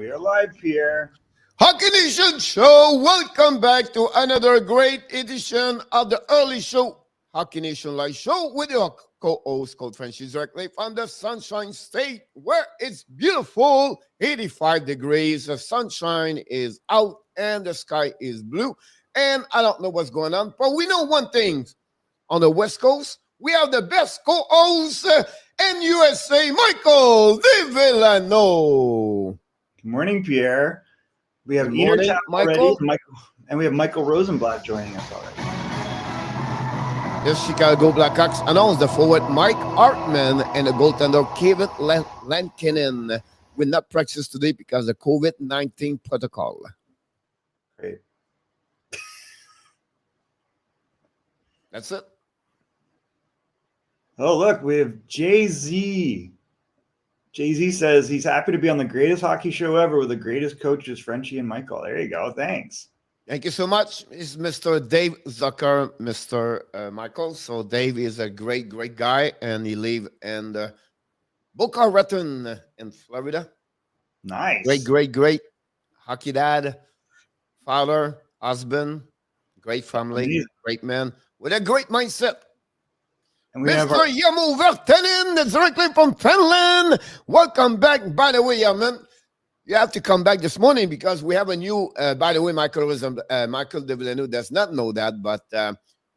We are live here. Hockey Nation Show, welcome back to another great edition of the early show, Hockey Nation Live Show, with your co-host, Cold Frenchies, directly from the Sunshine State, where it's beautiful, 85 degrees. The sunshine is out and the sky is blue. And I don't know what's going on, but we know one thing. On the West Coast, we have the best co-host in USA, Michael Di Villano. Good morning, Pierre. We have Morning, Michael. And we have Michael Rosenblatt joining us already. The Chicago Blackhawks announced the forward Mike Hartman and the goaltender Kevin Lankinen will not practice today because of the COVID-19 protocol. Great. That's it. Oh, look, we have Jay-Z. Jay-Z says he's happy to be on the greatest hockey show ever with the greatest coaches, Frenchie and Michael. There you go. Thanks. Thank you so much. It's Mr. Dave Zucker, Mr. Michael. So Dave is a great, great guy, and he lives in Boca Raton in Florida. Nice. Great hockey dad, father, husband, great family, Amazing. Great man with a great mindset. And we Mr. have our, Jarmo Virtanen, directly from Finland. Welcome back. By the way, Jarmo, you have to come back this morning because we have a new, by the way, Michael Di Villano does not know that, but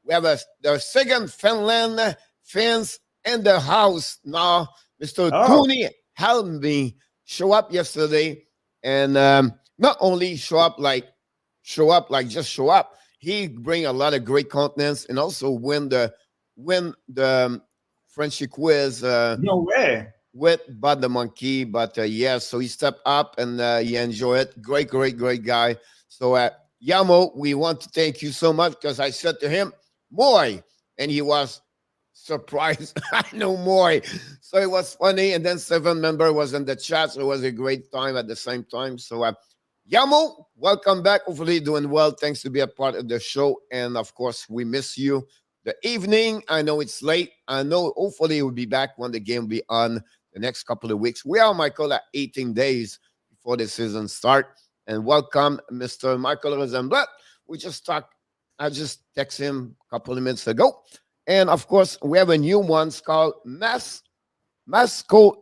we have the second Finland fans in the house now. Mr. Tony Helmi show up yesterday and not only show up like just show up, he bring a lot of great contents and also win the Frenchie quiz. no way. With Bud the Monkey, but yes, so he stepped up and he enjoyed it. Great guy. So Jarmo, we want to thank you so much because I said to him, Moy, and he was surprised. I know Moy. So it was funny. And then 7 member was in the chat, so it was a great time at the same time. So Jarmo, welcome back. Hopefully doing well. Thanks to be a part of the show. And of course, we miss you. The evening, I know it's late. I know hopefully we'll be back when the game will be on the next couple of weeks. We are, Michael, at 18 days before the season start. And welcome, Mr. Michael Rosenblatt. I just texted him a couple of minutes ago. And of course, we have a new one called Masco,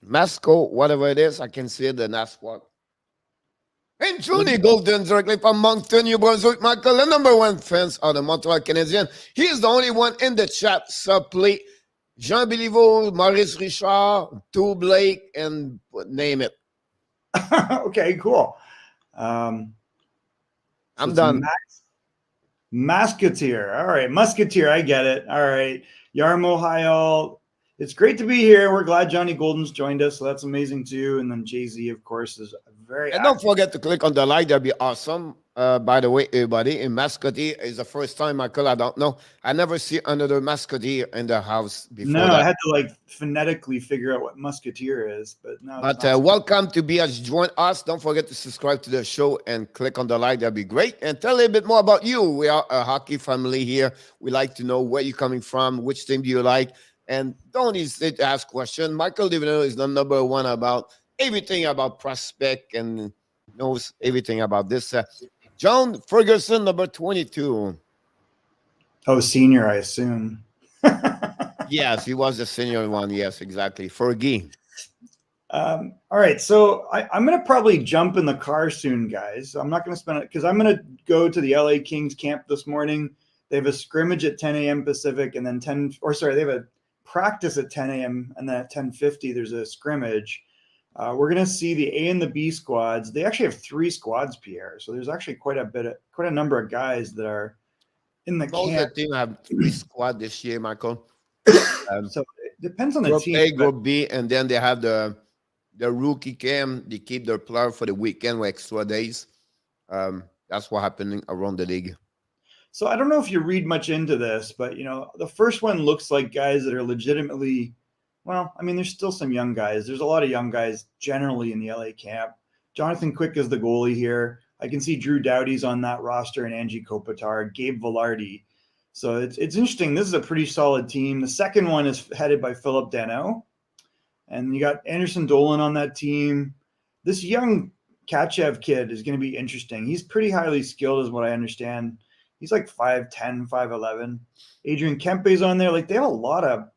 whatever it is. I can see the NASCAR. And Johnny Golden, directly from Moncton, New Brunswick, Michael, the #1 fans of the Montreal Canadiens. He is the only one in the chat. So please, Jean Béliveau, Maurice Richard, Tu Blake, and name it. Okay, cool. I'm done. Musketeer. All right, Musketeer. I get it. All right. Jarmo, hi all. It's great to be here. We're glad Johnny Golden's joined us, so that's amazing too. And then Jay-Z, of course, is very And don't forget to click on the like. That'd be awesome. By the way, everybody, in Musketeer is the first time, Michael. I don't know. I never see another Musketeer in the house before. No, that. I had to phonetically figure out what Musketeer is, but no. But welcome to be as join us. Don't forget to subscribe to the show and click on the like. That'd be great. And tell a little bit more about you. We are a hockey family here. We like to know where you're coming from, which team do you like, and don't hesitate to ask questions. Michael Di Villano is the #1 about everything about prospect and knows everything about this. John Ferguson, number 22. Oh, senior, I assume. Yes, he was the senior one. Yes, exactly. Fergie. All right, so I'm going to probably jump in the car soon, guys. I'm not going to spend it because I'm going to go to the LA Kings camp this morning. They have a scrimmage at 10 a.m. Pacific, and then they have a practice at 10 a.m. and then at 10:50 there's a scrimmage. We're going to see the A and the B squads. They actually have 3 squads, Pierre. So there's actually quite a number of guys that are in the Most camp. of the team have 3 squad this year, Michael. So it depends on the Group team. A, Group B, and then they have the rookie camp. They keep their player for the weekend with extra days. That's what happening around the league. So I don't know if you read much into this, but the first one looks like guys that are legitimately. Well, I mean, there's still some young guys. There's a lot of young guys generally in the LA camp. Jonathan Quick is the goalie here. I can see Drew Doughty's on that roster and Angie Kopitar, Gabe Velarde. So it's interesting. This is a pretty solid team. The second one is headed by Philip Danault. And you got Anderson Dolan on that team. this young Kachev kid is going to be interesting. He's pretty highly skilled, is what I understand. He's like 5'10", 5'11". Adrian Kempe's on there. Like, they have a lot of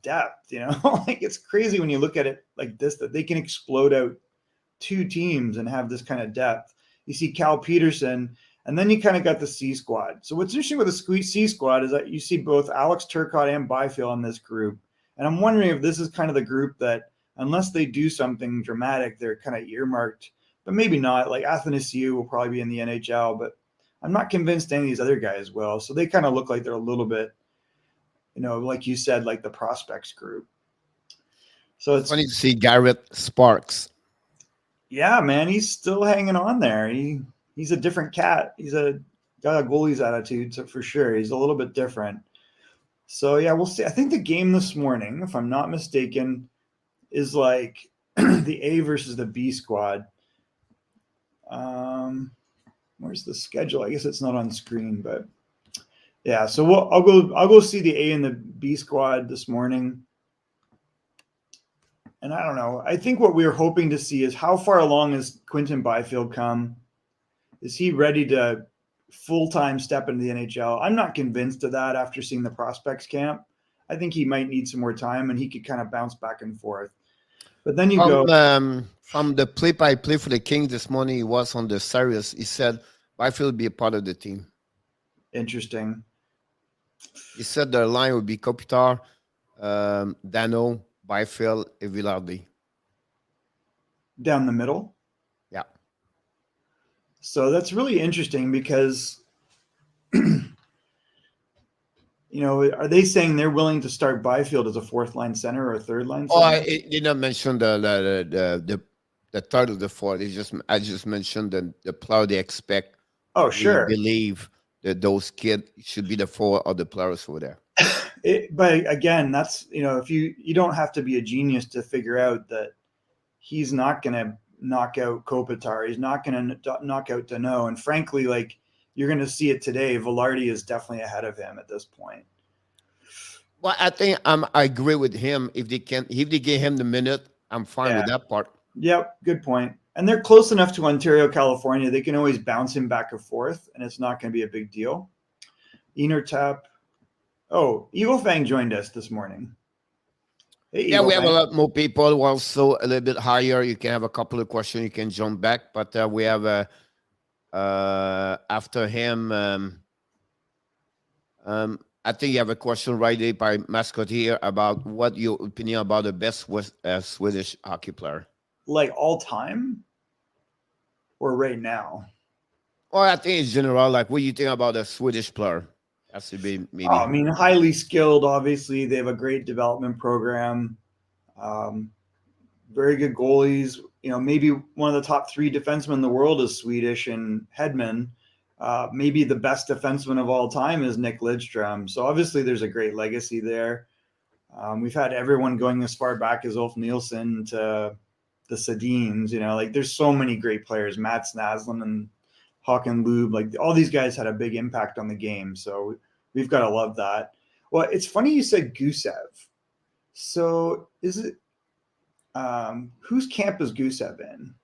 depth, you know. Like, it's crazy when you look at it like this, that they can explode out 2 teams and have this kind of depth. You see Cal Peterson, and then you kind of got the C squad. So what's interesting with the C squad is that you see both Alex Turcotte and Byfield in this group. And I'm wondering if this is kind of the group that, unless they do something dramatic, they're kind of earmarked, but maybe not. Like Athanasiou will probably be in the NHL, but I'm not convinced any of these other guys will. So they kind of look like they're a little bit, you know, like you said, like the prospects group. So it's funny to see Garrett Sparks. Yeah, man, he's still hanging on there. He's a different cat. He's got a goalie's attitude, so for sure. He's a little bit different. So yeah, we'll see. I think the game this morning, if I'm not mistaken, is like the A versus the B squad. Where's the schedule? I guess it's not on screen, but yeah. So I'll go see the A and the B squad this morning. And I don't know. I think what we were hoping to see is how far along has Quinton Byfield come? Is he ready to full-time step into the NHL? I'm not convinced of that after seeing the prospects camp. I think he might need some more time, and he could kind of bounce back and forth. But then you go from the play-by-play for the Kings this morning. He was on the series. He said Byfield would be a part of the team. Interesting. He said their line would be Kopitar, Dano, Byfield, and Villardi. Down the middle? Yeah. So that's really interesting because, you know, are they saying they're willing to start Byfield as a 4th-line center or a 3rd-line center? Oh, I did not mention the third or the fourth. I just mentioned the player they expect. Oh, sure. They believe that those kids should be the 4 or the players over there. But again, that's, you know, if you don't have to be a genius to figure out that he's not going to knock out Kopitar. He's not going to knock out Dano. And frankly, like, you're going to see it today. Villardi is definitely ahead of him at this point. Well, I think I agree with him. If they give him the minute, I'm fine with that part. Yep, good point. And they're close enough to Ontario, California. They can always bounce him back and forth, and it's not going to be a big deal. Enertap. Oh, Eagle Fang joined us this morning. Hey, yeah, we have a lot more people. Also, a little bit higher. You can have a couple of questions. You can jump back, but we have after him. I think you have a question right there by Mascot here about what your opinion about the best Swedish hockey player. Like all time, or right now? Well, I think in general, like what you think about a Swedish player? Has to be maybe. I mean, highly skilled. Obviously, they have a great development program. Very good goalies. You know, maybe one of the top 3 defensemen in the world is Swedish, and Hedman. Maybe the best defenseman of all time is Nick Lidstrom. So obviously, there's a great legacy there. We've had everyone going as far back as Ulf Nielsen to the Sedins. You know, like there's so many great players. Mats Naslund and Håkan Lube, like all these guys had a big impact on the game. So we've got to love that. Well, it's funny you said Gusev. So is it whose camp is Gusev in?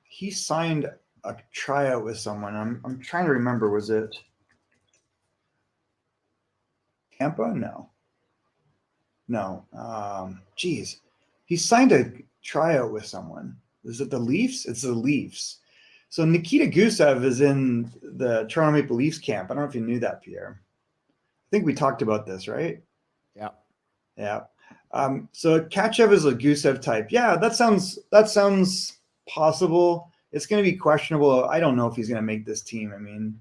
He signed a tryout with someone. I'm trying to remember. Was it Tampa? No. Geez. He signed a tryout with someone. Is it the Leafs? It's the Leafs. So Nikita Gusev is in the Toronto Maple Leafs camp. I don't know if you knew that, Pierre. I think we talked about this, right? Yeah. Yeah. So Kachev is a Gusev type. Yeah, that sounds possible. It's going to be questionable. I don't know if he's going to make this team. I mean,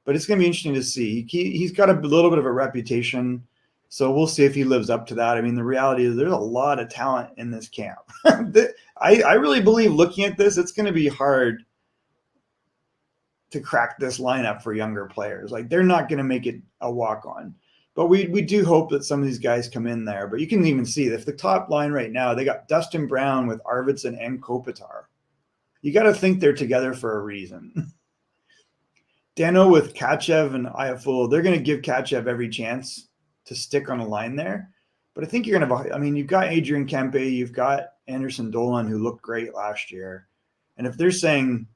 but it's going to be interesting to see. He's got a little bit of a reputation. So we'll see if he lives up to that. I mean, the reality is there's a lot of talent in this camp. I really believe looking at this, it's going to be hard to crack this lineup for younger players. Like they're not going to make it a walk-on. But we do hope that some of these guys come in there. But you can even see if the top line right now, they got Dustin Brown with Arvidsson and Kopitar. You got to think they're together for a reason. Dano with Kachev and Iaful, they're going to give Kachev every chance to stick on a line there. But I think you're going to have, I mean, you've got Adrian Kempe, you've got Anderson Dolan, who looked great last year. And if they're saying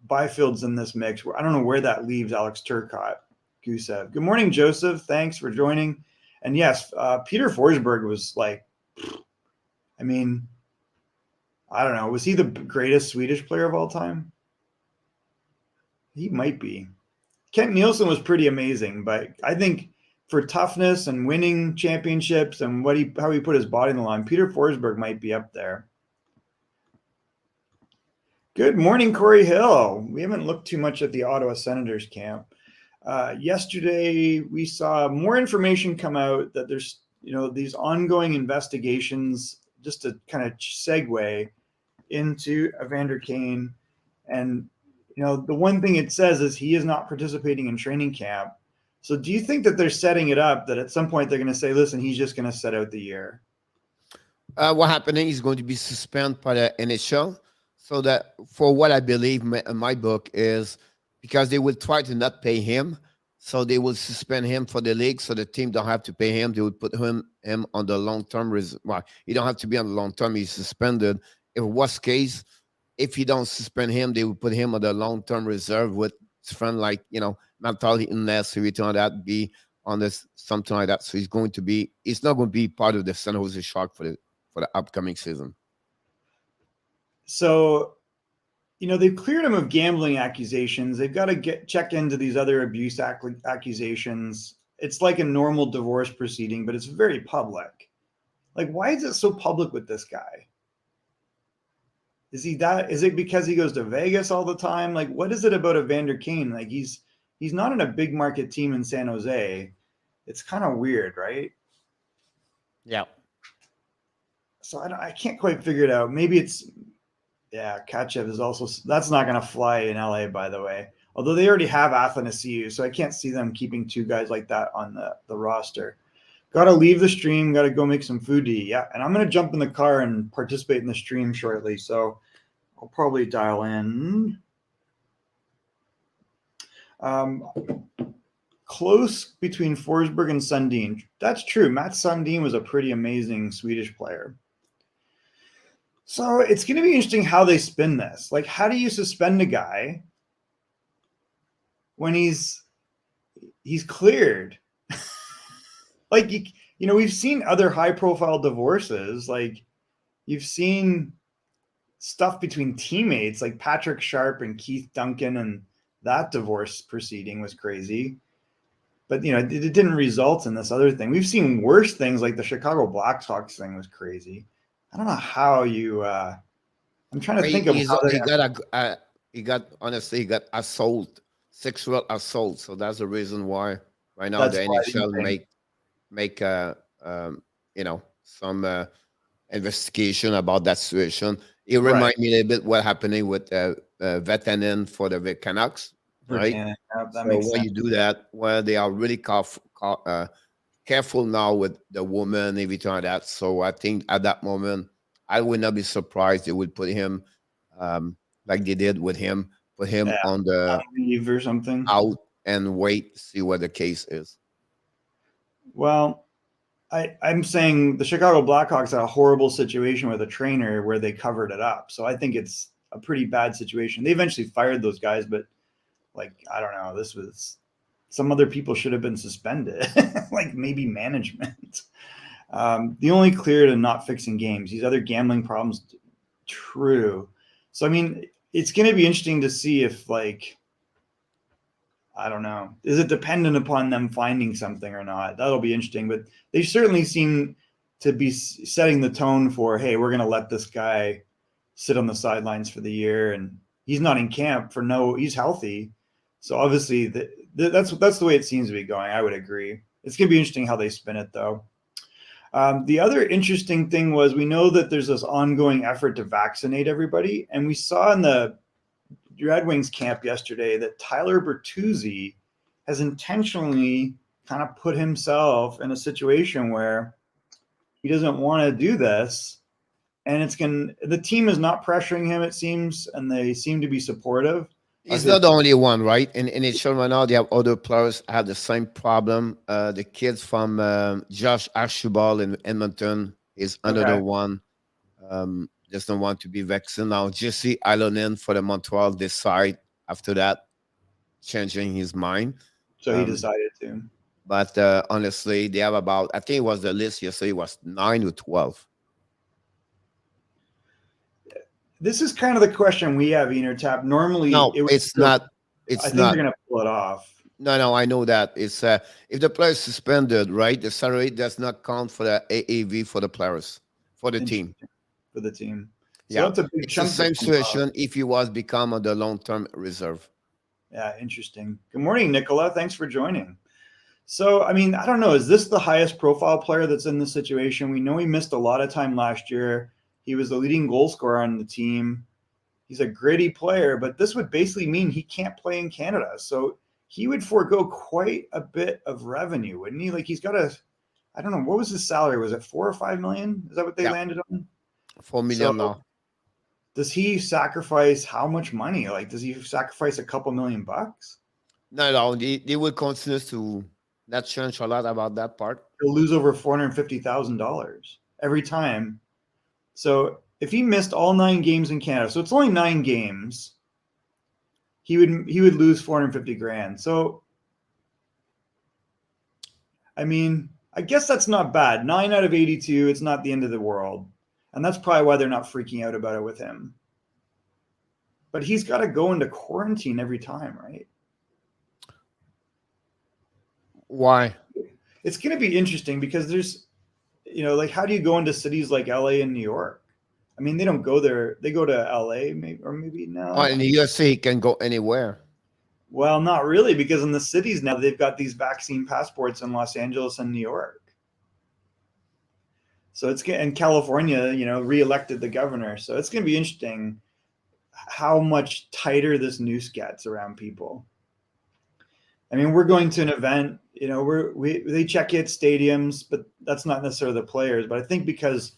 Byfield's in this mix, I don't know where that leaves Alex Turcotte, Gusev. Good morning, Joseph. Thanks for joining. And yes, Peter Forsberg was like, I mean, I don't know. Was he the greatest Swedish player of all time? He might be. Kent Nielsen was pretty amazing, but I think for toughness and winning championships and how he put his body on the line, Peter Forsberg might be up there. Good morning, Corey Hill. We haven't looked too much at the Ottawa Senators camp. Yesterday, we saw more information come out that there's, these ongoing investigations, just to kind of segue into Evander Kane. And, the one thing it says is he is not participating in training camp. So do you think that they're setting it up that at some point they're going to say, listen, he's just going to sit out the year? What happening is going to be suspended by the NHL. So that, for what I believe in my book, is because they will try to not pay him. So they will suspend him for the league, so the team don't have to pay him. They would put him on the long-term. Well, he don't have to be on the long-term. He's suspended. If worst case, if you don't suspend him, they will put him on the long-term reserve with friend like, mental illness, everything like that, be on this, something like that. So he's not going to be part of the San Jose Sharks for the upcoming season. So, they've cleared him of gambling accusations. They've got to check into these other abuse accusations. It's like a normal divorce proceeding, but it's very public. Like, why is it so public with this guy? Is it because he goes to Vegas all the time? Like, what is it about Evander Kane? Like, he's not in a big market team in San Jose. It's kind of weird, right? Yeah. So I can't quite figure it out. Maybe Kachev is also, that's not going to fly in LA, by the way. Although they already have Athanasiou, so I can't see them keeping two guys like that on the roster. Got to leave the stream, got to go make some food to eat. Yeah, and I'm going to jump in the car and participate in the stream shortly, so I'll probably dial in. Close between Forsberg and Sundin. That's true. Mats Sundin was a pretty amazing Swedish player. So it's going to be interesting how they spin this. Like, how do you suspend a guy when he's cleared? Like, we've seen other high-profile divorces. Like, you've seen stuff between teammates, like Patrick Sharp and Keith Duncan, and that divorce proceeding was crazy. But, it didn't result in this other thing. We've seen worse things, like the Chicago Blackhawks thing was crazy. I don't know how you. I'm trying to think of how he got assault, sexual assault. So that's the reason why right now the NHL make some investigation about that situation. It reminds me a little bit what happening with Vatanen for the Canucks, right? So when you do that, well, they are really careful now with the woman, everything like that. So I think at that moment, I would not be surprised they would put him, like they did with him, put him on the leave or something, out and wait, see what the case is. Well, I'm saying the Chicago Blackhawks had a horrible situation with a trainer where they covered it up. So I think it's a pretty bad situation. They eventually fired those guys, but I don't know. This was some other people should have been suspended, like maybe management. The only clear to not fixing games. These other gambling problems, true. So, I mean, it's going to be interesting to see if, I don't know. Is it dependent upon them finding something or not? That'll be interesting. But they certainly seem to be setting the tone for, hey, we're going to let this guy sit on the sidelines for the year. And he's not in camp he's healthy. So obviously that's the way it seems to be going. I would agree. It's going to be interesting how they spin it, though. The other interesting thing was we know that there's this ongoing effort to vaccinate everybody. And we saw in the Red Wings camp yesterday that Tyler Bertuzzi has intentionally kind of put himself in a situation where he doesn't want to do this. And the team is not pressuring him, it seems, and they seem to be supportive. He's not the only one, right? And it's shown right now they have other players have the same problem. The kids from Josh Archibald in Edmonton is another one. doesn't want to be vaccinated. Now, Jesse Ilonen for the Montreal decide after that, changing his mind. So he decided to. But honestly, they have about, I think it was the list yesterday, was 9 or 12. This is kind of the question we have, Tap. Normally, No, it's not. I think they're going to pull it off. No, I know that. It's if the player is suspended, right, the salary does not count for the AAV for the players, for the team. For the team. So yeah, that's a big it's the same situation if he was become on the long-term reserve. Yeah, interesting. Good morning, Nicola. Thanks for joining. So, I mean, I don't know. Is this the highest profile player that's in this situation? We know he missed a lot of time last year. He was the leading goal scorer on the team. He's a gritty player, but this would basically mean he can't play in Canada. So he would forego quite a bit of revenue, wouldn't he? Like he's got I don't know, what was his salary? Was it 4 or 5 million? Is that what they landed on? 4 million now. Does he sacrifice how much money? Like, does he sacrifice a couple $1 million? No, they will continue to not change a lot about that part. He'll lose over $450,000 every time. So if he missed all 9 games in Canada, so it's only 9 games, he would lose 450 grand. So, I mean, I guess that's not bad. 9 out of 82, it's not the end of the world. And that's probably why they're not freaking out about it with him. But he's got to go into quarantine every time, right? Why? It's going to be interesting because there's, like how do you go into cities like LA and New York? I mean, they don't go there. They go to LA maybe no. Oh, in the USA, he can go anywhere. Well, not really, because in the cities now, they've got these vaccine passports in Los Angeles and New York. So and California, reelected the governor. So it's going to be interesting how much tighter this noose gets around people. I mean, we're going to an event, they check it stadiums, but that's not necessarily the players. But I think because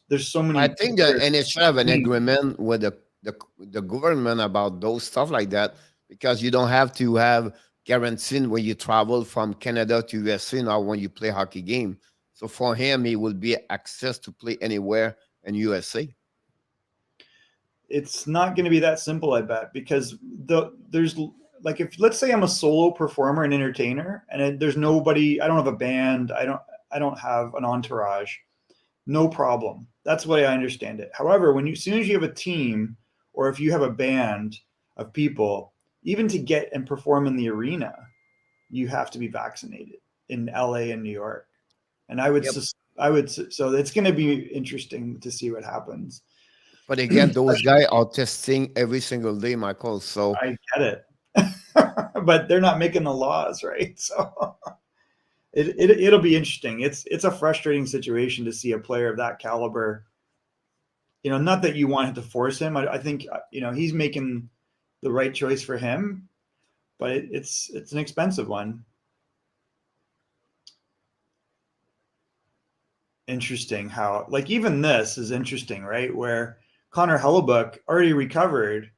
there's so many. I think the NHL have an agreement with the government about those stuff like that, because you don't have to have quarantine when you travel from Canada to USA now when you play hockey game. So for him, he will be access to play anywhere in USA. It's not going to be that simple, I bet, because there's like, if let's say I'm a solo performer and entertainer and there's nobody, I don't have a band, I don't have an entourage, no problem. That's the way I understand it. However, as soon as you have a team or if you have a band of people, even to get and perform in the arena, you have to be vaccinated in LA and New York. And so it's going to be interesting to see what happens. But again, those guys are testing every single day, Michael. So I get it. But they're not making the laws, right? So it'll be interesting. It's a frustrating situation to see a player of that caliber. Not that you wanted to force him. I think he's making the right choice for him, but it's an expensive one. Interesting how, like, even this is interesting, right? Where Connor Hellebuck already recovered,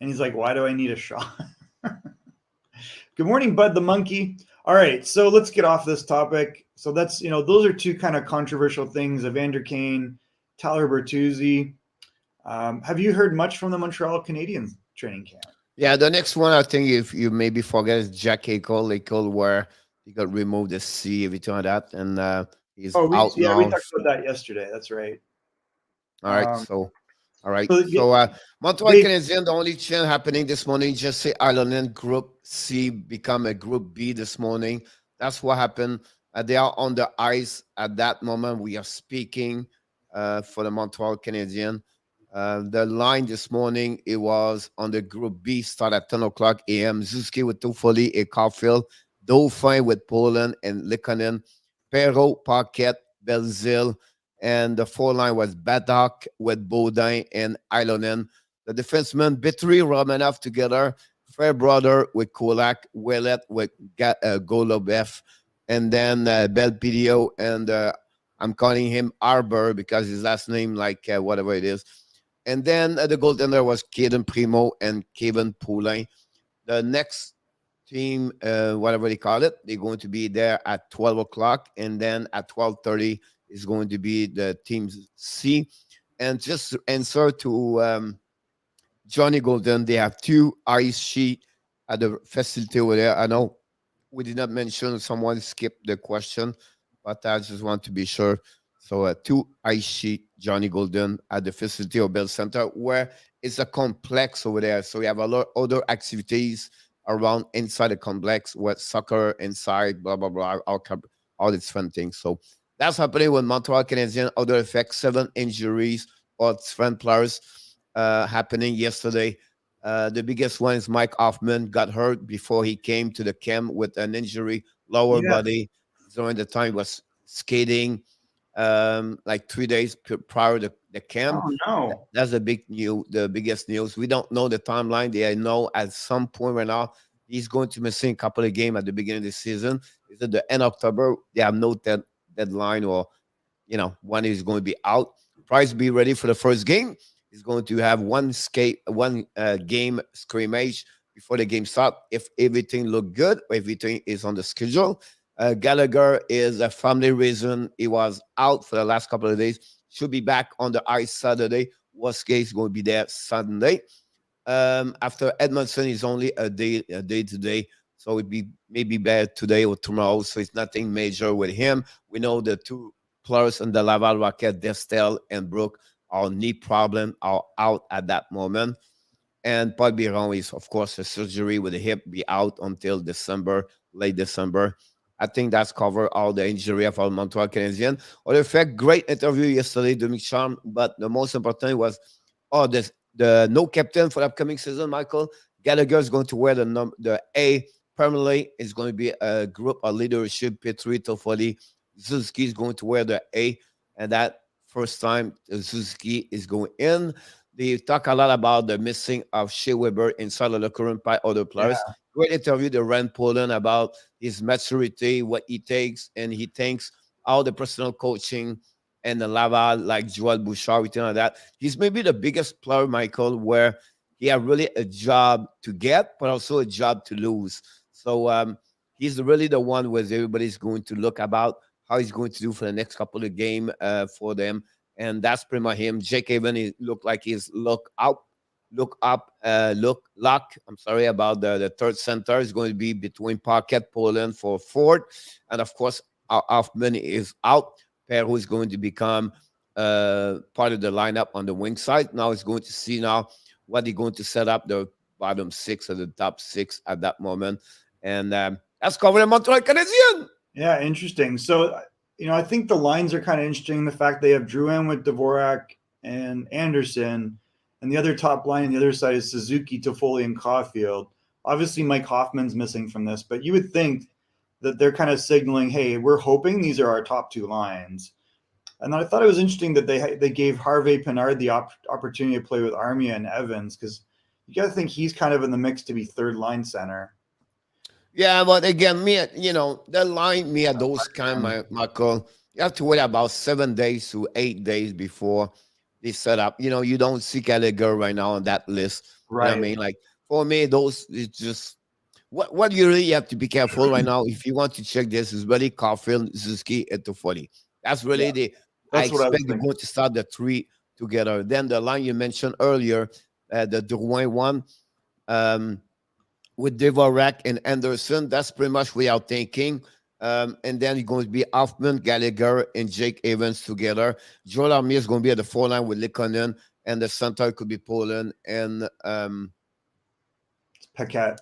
and he's like, "Why do I need a shot?" Good morning, Bud the Monkey. All right, so let's get off this topic. So that's, those are 2 kind of controversial things: Evander Kane, Tyler Bertuzzi. Have you heard much from the Montreal Canadiens training camp? Yeah, the next one, I think, if you maybe forget, is Jack Eichel, where he got removed the C, everything like that, and he's out now. Yeah, we talked about that yesterday. That's right. All right, so Montreal Canadiens, the only change happening this morning, just say Ireland Group C become a Group B this morning. That's what happened. They are on the ice at that moment. We are speaking for the Montreal Canadiens. The line this morning, it was on the Group B, start at 10 o'clock a.m. Zuski with Toffoli and Caulfield, Dauphin with Poland and Likonen, Perrault, Paquette, Belzile, and the 4 line was Baddock with Baudin and Ilonen. The defensemen, Bitry, Romanov together, Fairbrother with Kulak, Ouellet with Golubev, and then Belpidio, and I'm calling him Arbor because his last name, like whatever it is. And then the goaltender was Caden Primo and Kevin Poulin. The next team, whatever they call it, they're going to be there at 12 o'clock. And then at 12:30 is going to be the team C. And just to answer to Johnny Golden, they have 2 ice sheet at the facility over there. I know we did not mention, someone skipped the question, but I just want to be sure. So 2 ice sheet Johnny Golden at the facility of Bell Center, where it's a complex over there. So we have a lot of other activities around inside the complex with soccer inside, blah, blah, blah, all these fun things. So that's happening with Montreal Canadiens. Other effects, 7 injuries or different players happening yesterday. The biggest one is Mike Hoffman got hurt before he came to the camp with an injury, lower body. During the time he was skating, like 3 days prior to the camp. Oh no. That's the biggest news. We don't know the timeline. They know at some point right now he's going to missing a couple of games at the beginning of the season. Is it the end of October? They have no deadline or when he's going to be out. Price be ready for the first game. He's going to have one game scrimmage before the game start. If everything look good, everything is on the schedule. Gallagher is a family reason. He was out for the last couple of days. Should be back on the ice Saturday. Worst case, going to be there Sunday. After Edmonton is only a day today. So it'd be maybe bad today or tomorrow. So it's nothing major with him. We know the 2 players in the Laval Rocket, Destel and Brooke, our knee problem are out at that moment. And Paul Biron is, of course, a surgery with the hip, be out until December, late December. I think that's covered all the injury of our Montreal Canadiens. Other fact, great interview yesterday, Dominic Charm, but the most important was, the no captain for the upcoming season, Michael. Gallagher is going to wear the A permanently. It's going to be a group of leadership. Petri, Toffoli, Suzuki is going to wear the A, and that first time Suzuki is going in. They talk a lot about the missing of Shea Weber inside of the current by other players. Yeah. Great interview to Rand Poland about his maturity, what he takes, and he thanks all the personal coaching and the Laval, like Joel Bouchard, everything like that. He's maybe the biggest player, Michael, where he had really a job to get, but also a job to lose. So he's really the one where everybody's going to look about how he's going to do for the next couple of games for them. And that's pretty much him. Jake Haven, he looked like he's look lock. I'm sorry about the third center is going to be between Parkett, Poland for fourth. And of course, Hoffman is out. Perrault is going to become part of the lineup on the wing side. Now he's going to see now what they're going to set up the bottom 6 or the top 6 at that moment. And that's covered in Montreal Canadiens. Yeah, interesting. So, I think the lines are kind of interesting. The fact they have Drouin with Dvorak and Anderson, and the other top line on the other side is Suzuki, Toffoli, and Caulfield. Obviously, Mike Hoffman's missing from this, but you would think that they're kind of signaling, hey, we're hoping these are our top 2 lines. And I thought it was interesting that they gave Harvey Pinard the opportunity to play with Armia and Evans, because you got to think he's kind of in the mix to be third line center. Yeah, but again, the line, at those kind, Michael, you have to wait about 7 days to 8 days before they set up. You don't see Gallagher right now on that list. Right. You know what I mean? Like, for me, those is just what you really have to be careful right now. If you want to check this, is really Caulfield, Suzuki, and Toffoli. That's really I expect they're going to start the 3 together. Then the line you mentioned earlier, the Drouin one, with Dvorak and Anderson, that's pretty much what I'm thinking. And then it's going to be Hoffman, Gallagher, and Jake Evans together. Joel Armia is going to be at the 4 line with Likonen, and the center could be Poland and Paquette.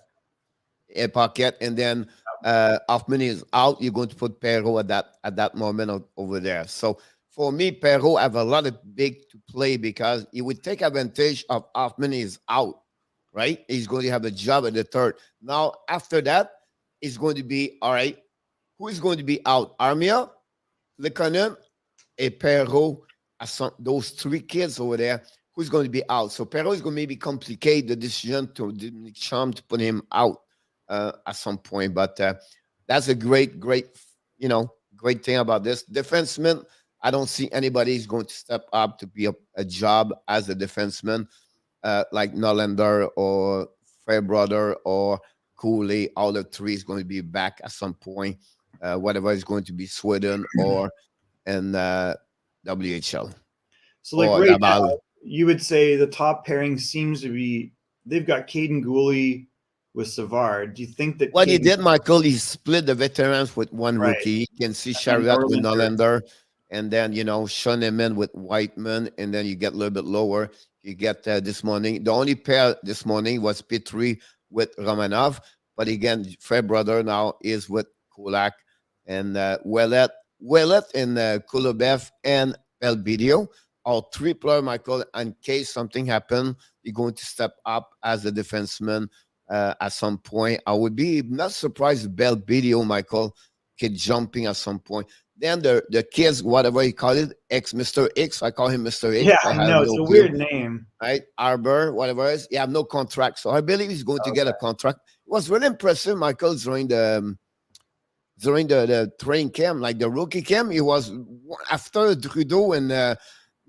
Paquette. And then Hoffman is out. You're going to put Perrault at that moment over there. So for me, Perrault have a lot of big to play because he would take advantage of Hoffman is out. Right? He's going to have a job at the third. Now, after that, it's going to be, all right, who is going to be out? Armia, Likonen, and Perrault, those 3 kids over there, who's going to be out? So Perrault is going to maybe complicate the decision to Charm to put him out at some point. But that's a great thing about this. Defenseman, I don't see anybody is going to step up to be a job as a defenseman. Like Norlander or Fairbrother or Cooley, all the 3 is going to be back at some point. Whatever is going to be Sweden or in WHL. So like Oh, right now, Laval. you would say the top pairing seems to be they've got Caden Gooley with Savard. Do you think that What he Caden did, Michael, he split the veterans with one right rookie. You can see and Chariot with Norlander? Norlander, and then Schoenemann with Whiteman, and then you get a little bit lower. You get this morning. The only pair this morning was Petrie with Romanov, but again, Fred Brother now is with Kulak and Ouellet and Kolobev and Belbidio. All three players, Michael, in case something happen, you're going to step up as a defenseman at some point. I would be not surprised if Belbidio, Michael, kid jumping at some point. Then the kids, whatever you call it, Mr. X, I call him Mr. X. Yeah, I I have know it's no a clue, weird name. right? Arbor, whatever it is. You have no contract. So I believe he's going to get a contract. It was really impressive, Michael, during the training camp, like the rookie camp. He was after Trudeau and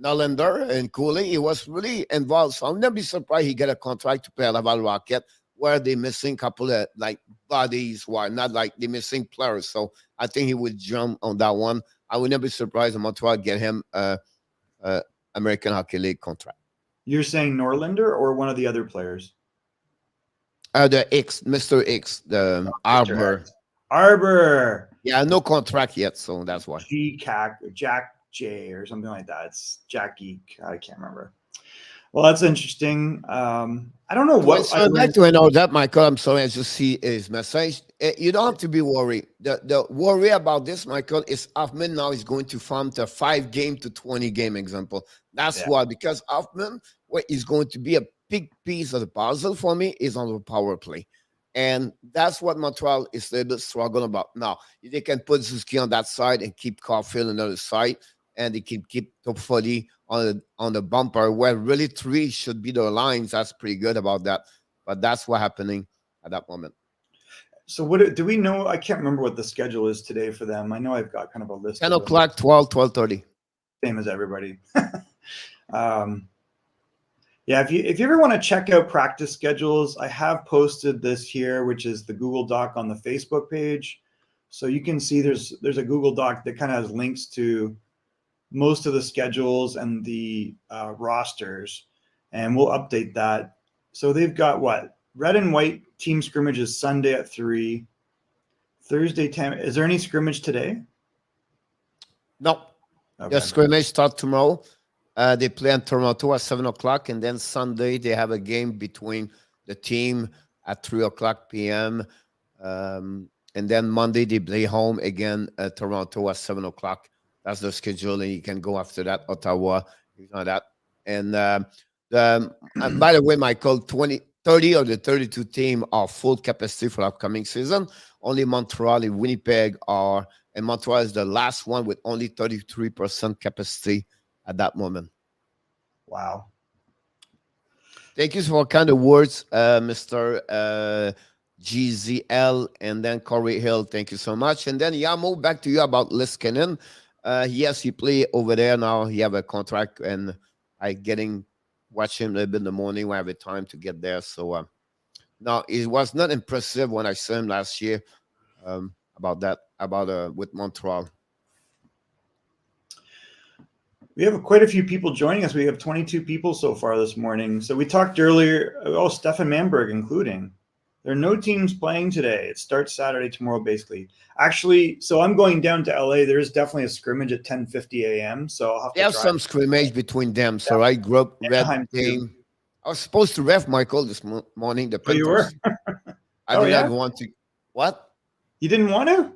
Norlander and Cooley. He was really involved. So I'll never be surprised he get a contract to play at Laval Rocket, where they missing couple of like bodies, why not like they missing players. So I think he would jump on that one. I would never be surprised if Montreal get him American Hockey League contract. You're saying Norlander or one of the other players? The X, Mr. X, the Arbor. Arbor. Yeah, no contract yet, so that's why. Jack J or something like that. It's Jackie. I can't remember. Well, that's interesting. I don't know what. So I'd like to know that, Michael. I'm sorry, I just see his message. You don't have to be worried. The worry about this, Michael, is Hoffman now is going to farm to 5-game to 20-game example. That's why, because Hoffman, what is going to be a big piece of the puzzle for me is on the power play. And that's what Montreal is a little bit struggling about. Now, they can put Suzuki on that side and keep Caulfield on the other side, and they can keep top 40 on the bumper, where really 3 should be the lines. That's pretty good about that. But that's what's happening at that moment. So what do we know? I can't remember what the schedule is today for them. I know I've got kind of a list. 10 o'clock, 12:30. Same as everybody. Yeah, if you ever want to check out practice schedules, I have posted this here, which is the Google Doc on the Facebook page. So you can see there's a Google Doc that kind of has links to most of the schedules and the rosters, and we'll update that. So they've got what? Red and white team scrimmages Sunday at 3. Thursday 10. Is there any scrimmage today? No. Okay. The scrimmage start tomorrow. They play in Toronto at 7 o'clock, and then Sunday they have a game between the team at 3 o'clock p.m. And then Monday they play home again at Toronto at 7 o'clock. That's the schedule, and you can go after that, Ottawa, that. And by the way, Michael, 30 of the 32 team are full capacity for upcoming season. Only Montreal and Winnipeg are, and Montreal is the last one with only 33% capacity at that moment. Wow. Thank you for kind of words, Mr. GZL, and then Corey Hill. Thank you so much. And then Yamo, back to you about Liskinen. Yes, he play over there now. He have a contract, and I watch him a little bit in the morning when I have a time to get there. So now it was not impressive when I saw him last year with Montreal. We have quite a few people joining us. We have 22 people so far this morning. So we talked earlier, Stefan Manberg including. There are no teams playing today. It starts Saturday, tomorrow, basically. Actually, so I'm going down to LA. There is definitely a scrimmage at 10:50 a.m. So I'll have to some scrimmage between them. So I grew up red game. I was supposed to ref Michael this morning. The Panthers. You were? I did not want to. What? You didn't want to?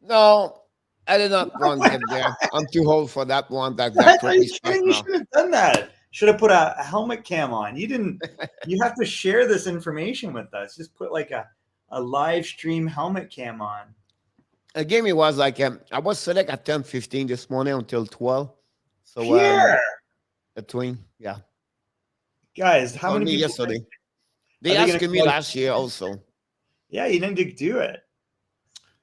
No. I did not want to get there. I'm too old for that one. You should have done that. Should have put a helmet cam on. You didn't. You have to share this information with us. Just put like a live stream helmet cam on. The game it was like I was select at 10:15 this morning until 12. So between guys, how many people yesterday? They asked me last year also. Yeah, you didn't do it.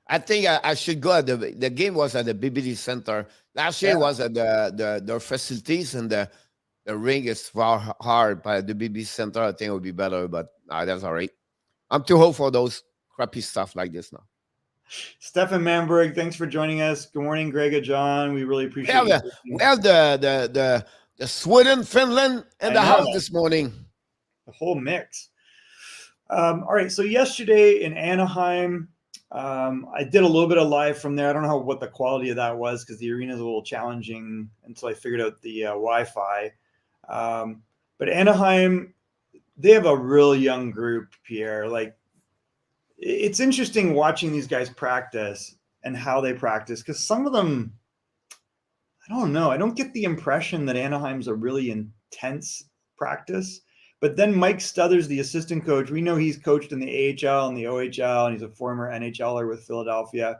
I think I should go. The game was at the BBD Center. Last year was at their facilities, and the ring is far hard. By the BBD Center, I think it would be better, but that's all right. I'm too old for those crappy stuff like this now. Stefan Manberg, thanks for joining us. Good morning, Greg and John. We really appreciate it. We have the The Sweden, Finland, and the house this morning. The whole mix. All right. So yesterday in Anaheim, I did a little bit of live from there. I don't know what the quality of that was because the arena is a little challenging until I figured out the Wi-Fi. But Anaheim, they have a real young group, Pierre. Like, it's interesting watching these guys practice and how they practice because some of them, I don't know. I don't get the impression that Anaheim's a really intense practice. But then Mike Stothers, the assistant coach, we know he's coached in the AHL and the OHL, and he's a former NHLer with Philadelphia.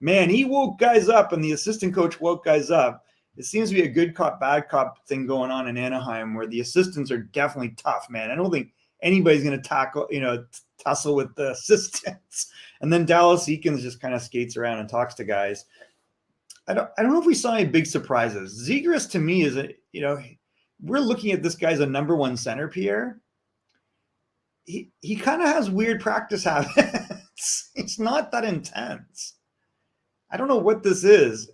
Man, he woke guys up, and the assistant coach woke guys up. It seems to be a good cop, bad cop thing going on in Anaheim where the assistants are definitely tough, man. I don't think anybody's going to tussle with the assistants. And then Dallas Eakins just kind of skates around and talks to guys. I don't know if we saw any big surprises. Zegras to me is we're looking at this guy as a number one center, Pierre. He kind of has weird practice habits. It's not that intense. I don't know what this is.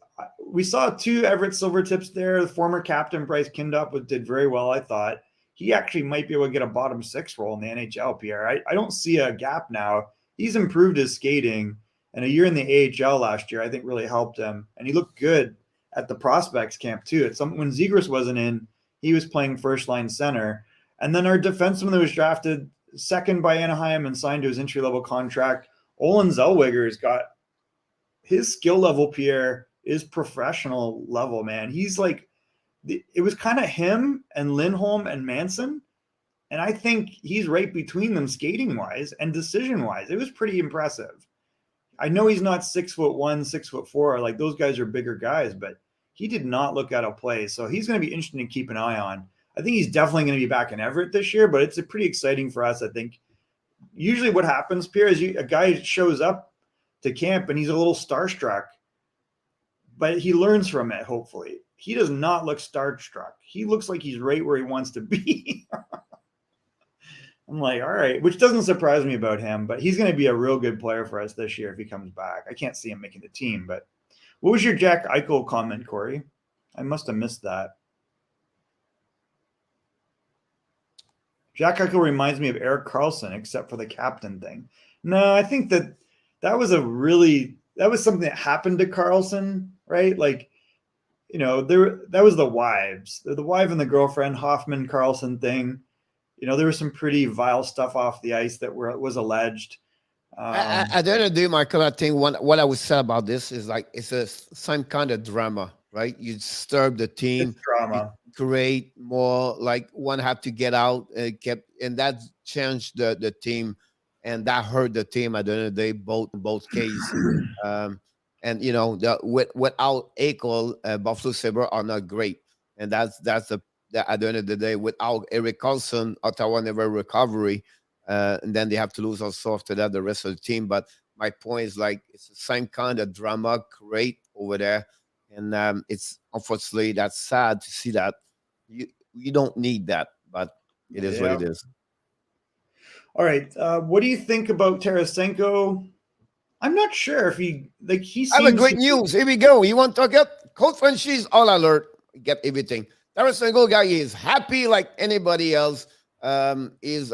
We saw 2 Everett Silvertips there. The former captain Bryce Kindop did very well, I thought. He actually might be able to get a bottom 6 role in the NHL, Pierre. I don't see a gap now. He's improved his skating. And a year in the AHL last year, I think, really helped him. And he looked good at the prospects camp, too. When Zegras wasn't in, he was playing first-line center. And then our defenseman that was drafted second by Anaheim and signed to his entry-level contract, Olin Zellweger's got his skill level, Pierre, is professional level, man. He's like – it was kind of him and Lindholm and Manson. And I think he's right between them skating-wise and decision-wise. It was pretty impressive. I know he's not 6'1", 6'4", like those guys are bigger guys, but he did not look out of place. So he's going to be interesting to keep an eye on. I think he's definitely going to be back in Everett this year, but it's pretty exciting for us, I think. Usually what happens, Pierre, is a guy shows up to camp and he's a little starstruck, but he learns from it, hopefully. He does not look starstruck. He looks like he's right where he wants to be. I'm like, all right, which doesn't surprise me about him, but he's going to be a real good player for us this year if he comes back. I can't see him making the team, but what was your Jack Eichel comment, Corey? I must have missed that. Jack Eichel reminds me of Erik Karlsson, except for the captain thing. No, I think that was something that happened to Karlsson, right? Like, that was the wives, the wife and the girlfriend, Hoffman Karlsson thing. There was some pretty vile stuff off the ice that was alleged. At the end of the day, Michael, I think what I would say about this is like it's a some kind of drama, right? You disturb the team, it's drama, create more like one have to get out, and that changed the team, and that hurt the team at the end of the day, both cases. And without Eichel, Buffalo Sabres are not great, and that's at the end of the day, without Erik Karlsson, Ottawa never recovery, and then they have to lose also after that the rest of the team. But my point is like it's the same kind of drama create over there, and it's unfortunately that's sad to see that. You don't need that, but it is what it is. All right, what do you think about Tarasenko? I'm not sure if he seems. I have great news. Here we go. You want to talk about Cold Franchise all alert? Get everything. Tarasenko guy is happy like anybody else. Is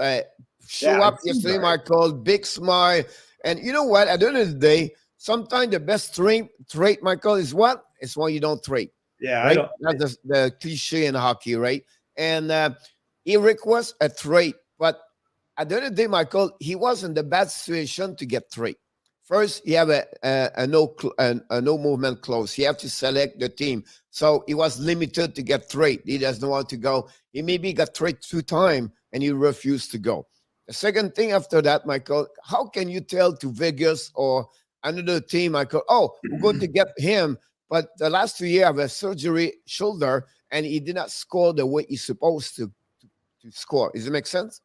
show up yesterday, Michael, big smile. And you know what? At the end of the day, sometimes the best trait, Michael, is what? It's when you don't trade. Yeah, right? That's the cliche in hockey, right? And he requests a trade, but at the end of the day, Michael, he was in the bad situation to get trade. First, you have a no movement clause. You have to select the team. So he was limited to get trade. He doesn't want to go. He maybe got trade 2 times and he refused to go. The second thing after that, Michael, how can you tell to Vegas or another team, Michael, oh, we're going to get him, but the last 2 years have a surgery shoulder and he did not score the way he's supposed to score. Does it make sense?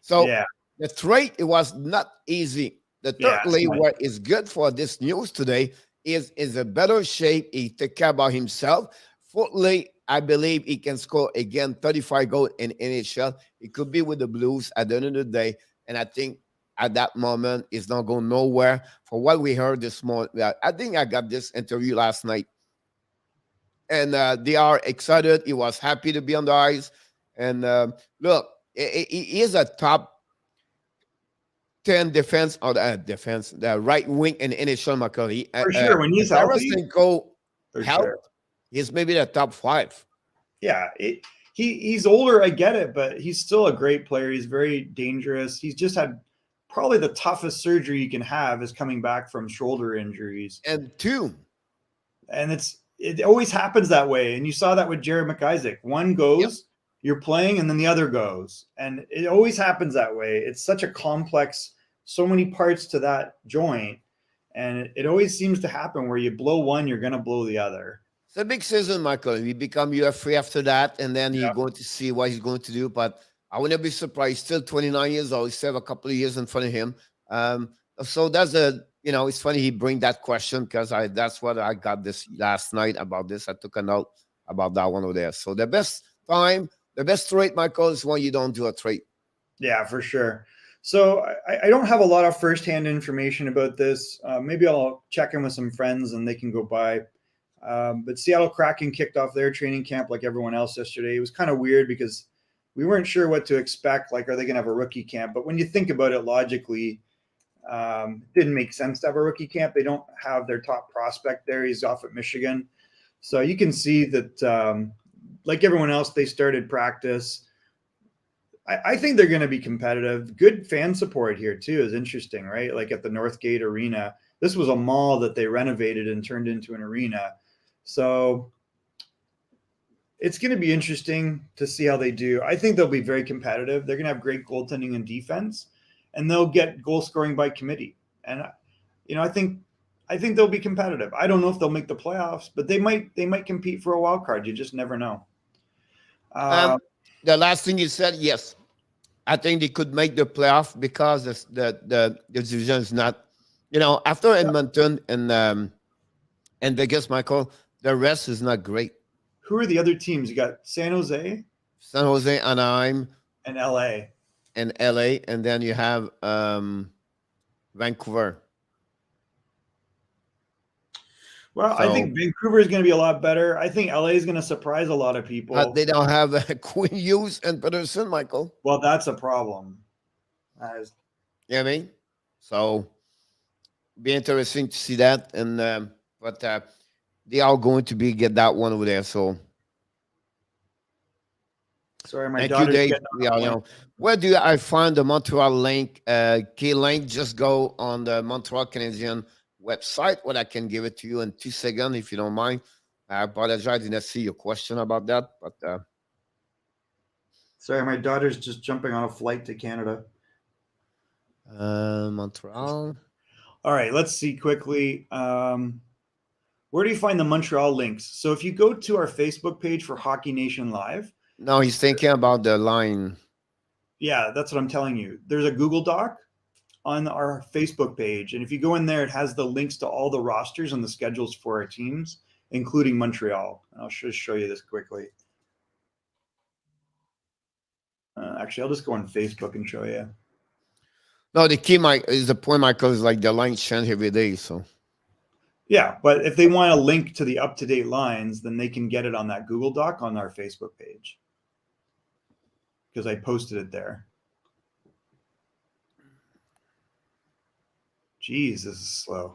So the trade, it was not easy. The thirdly, what is good for this news today is a better shape. He take care about himself. Fourthly, I believe he can score again 35 goals in NHL. It could be with the Blues at the end of the day. And I think at that moment, it's not going nowhere. For what we heard this morning, I think I got this interview last night. and they are excited. He was happy to be on the ice. And look, he is a top 10 defense or defense, the right wing in NHL McCurry. For sure. When he's healthy, Tarasenko for help, sure. he's maybe the top 5. Yeah, he's older. I get it, but he's still a great player. He's very dangerous. He's just had probably the toughest surgery you can have is coming back from shoulder injuries. And it always happens that way. And you saw that with Jared McIsaac. One goes, you're playing, and then the other goes. And it always happens that way. It's such a complex, so many parts to that joint. And it always seems to happen where you blow one, you're going to blow the other. It's a big season, Michael. We become UFA after that, and then you're going to see what he's going to do. But I wouldn't be surprised. He's still 29 years old. He still have a couple of years in front of him. So that's it's funny he bring that question because that's what I got this last night about this. I took a note about that one over there. So the best trade, Michael, is when you don't do a trade. Yeah, for sure. So I don't have a lot of firsthand information about this. Maybe I'll check in with some friends and they can go by. But Seattle Kraken kicked off their training camp like everyone else yesterday. It was kind of weird because we weren't sure what to expect. Like, are they going to have a rookie camp? But when you think about it logically, it didn't make sense to have a rookie camp. They don't have their top prospect there. He's off at Michigan. So you can see that, like everyone else, they started practice. I think they're going to be competitive. Good fan support here, too, is interesting, right? Like at the Northgate Arena. This was a mall that they renovated and turned into an arena. So it's going to be interesting to see how they do. I think they'll be very competitive. They're going to have great goaltending and defense, and they'll get goal scoring by committee. And I think they'll be competitive. I don't know if they'll make the playoffs, but they might compete for a wild card. You just never know. The last thing you said, yes, I think they could make the playoff because the division is not, after Edmonton and Vegas, Michael, the rest is not great. Who are the other teams? You got San Jose, Anaheim, and LA. And then you have Vancouver. Well, I think Vancouver is going to be a lot better. I think LA is going to surprise a lot of people. They don't have Quinn Hughes and Peterson, Michael. Well, that's a problem. You know what I mean? So, be interesting to see that. And but they are going to get that one over there. So, sorry, my daughter's where do I find the Montreal link? Key link. Just go on the Montreal Canadiens website, where I can give it to you in 2 seconds if you don't mind. I apologize, I didn't see your question about that, but sorry, my daughter's just jumping on a flight to Canada. Montreal. All right, let's see quickly. Where do you find the Montreal links? So if you go to our Facebook page for Hockey Nation Live. No, he's thinking about the line. Yeah, that's what I'm telling you. There's a Google Doc on our Facebook page. And if you go in there, it has the links to all the rosters and the schedules for our teams, including Montreal. And I'll just show you this quickly. Actually, I'll just go on Facebook and show you. No, the key, is the point, Michael, is like the lines change every day. So, yeah, but if they want a link to the up-to-date lines, then they can get it on that Google Doc on our Facebook page, because I posted it there. Jeez, this is slow.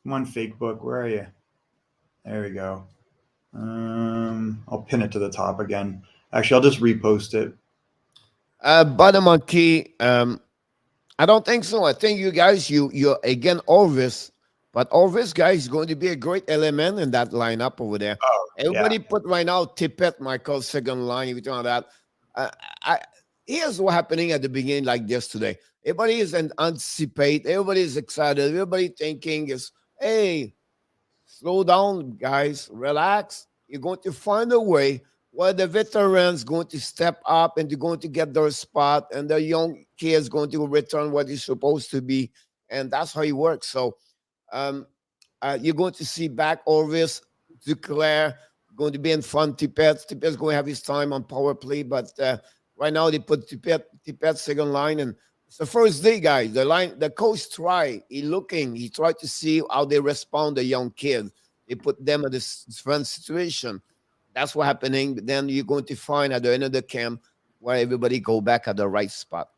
Come on, fake book. Where are you? There we go. I'll pin it to the top again. Actually, I'll just repost it. Bottom on key. I don't think so. I think you guys, you're again Orvis, but Orvis, guys, is going to be a great element in that lineup over there. Oh, everybody put right now Tippett, Michael, second line, everything like that. Here's what's happening at the beginning like this today. Everybody is anticipate. Everybody is excited. Everybody thinking is, hey, slow down, guys. Relax. You're going to find a way where the veterans going to step up and they're going to get their spot, and the young kids going to return what he's supposed to be, and that's how it works. So, you're going to see back Orvis, Duclair going to be in front. Tippett's going to have his time on power play, but right now they put Tippett second line, and it's the first day, guys. The coach tried. He tried to see how they respond, the young kids. They put them in this different situation. That's what happening. But then you're going to find at the end of the camp where everybody go back at the right spot.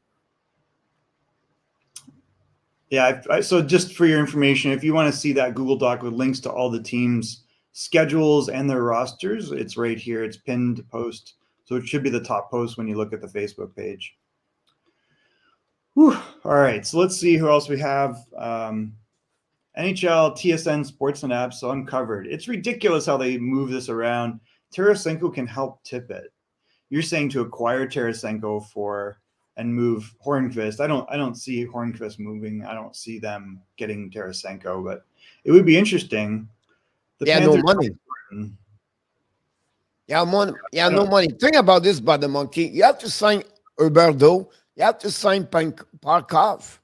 Yeah. So just for your information, if you want to see that Google Doc with links to all the teams' schedules and their rosters, it's right here. It's pinned post. So it should be the top post when you look at the Facebook page. Whew. All right. So let's see who else we have. NHL, TSN, Sportsnet app. So I'm covered. It's ridiculous how they move this around. Tarasenko can help tip it. You're saying to acquire Tarasenko for and move Hornqvist. I don't see Hornqvist moving. I don't see them getting Tarasenko, but it would be interesting. The Panthers, no money. No money. Think about this, by the monkey. You have to sign Huberdeau. You have to sign Parkov.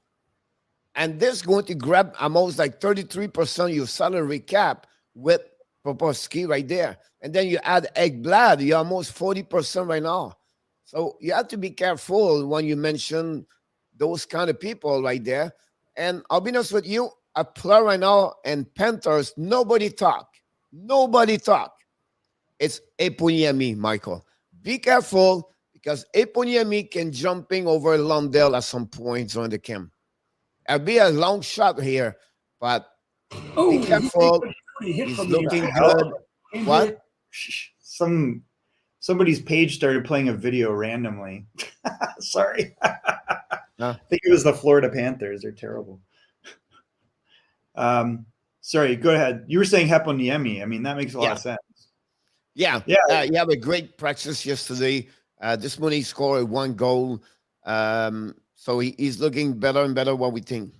And this is going to grab almost like 33% of your salary cap with Popovsky right there. And then you add Ekblad, you're almost 40% right now. So you have to be careful when you mention those kind of people right there. And I'll be honest with you, a player right now and Panthers, nobody talk. Nobody talk. It's Eponiemi, Michael. Be careful because Eponiemi can jumping over Lundell at some point during the camp. It'll be a long shot here, but be careful. He's looking good. What? Somebody's page started playing a video randomly. Sorry. I think it was the Florida Panthers. They're terrible. Sorry, go ahead. You were saying Heponiemi. I mean, that makes a lot of sense. Yeah. You have a great practice yesterday. This morning he scored 1 goal. So he's looking better and better, what we think.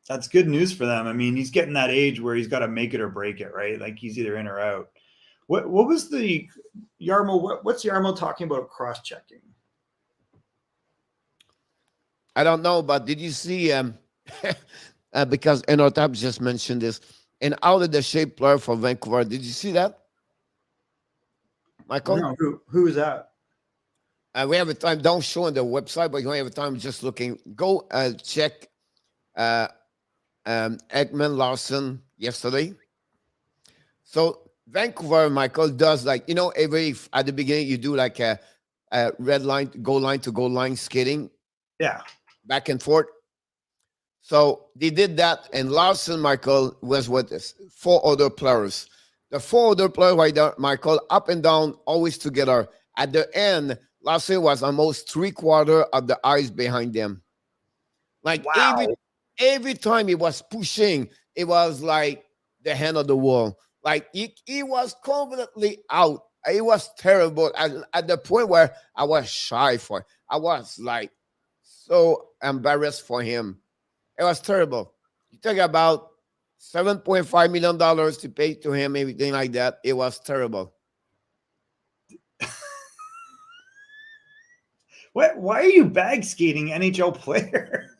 That's good news for them. I mean, he's getting that age where he's got to make it or break it, right? Like he's either in or out. What was the Yarmo? What's Yarmo talking about cross-checking? I don't know, but did you see? Because Enotap just mentioned this, an out of the shape player for Vancouver. Did you see that, Michael? No, who is that? We have a time. Don't show on the website, but you have a time just looking. Go check Ekman Larson yesterday. So Vancouver, Michael, does like, every at the beginning you do like a red line, goal line to goal line skating. Yeah. Back and forth. So they did that, and Larson, Michael, was with us. 4 other players. The 4 other players right there, Michael, up and down, always together. At the end, Larson was almost 3/4 of the ice behind them. Like every time he was pushing, it was like the hand of the wall. Like he was completely out. It was terrible at the point where I was shy for. I was like so embarrassed for him. It was terrible. You talk about $7.5 million to pay to him, everything like that. It was terrible. Why are you bag skating NHL players?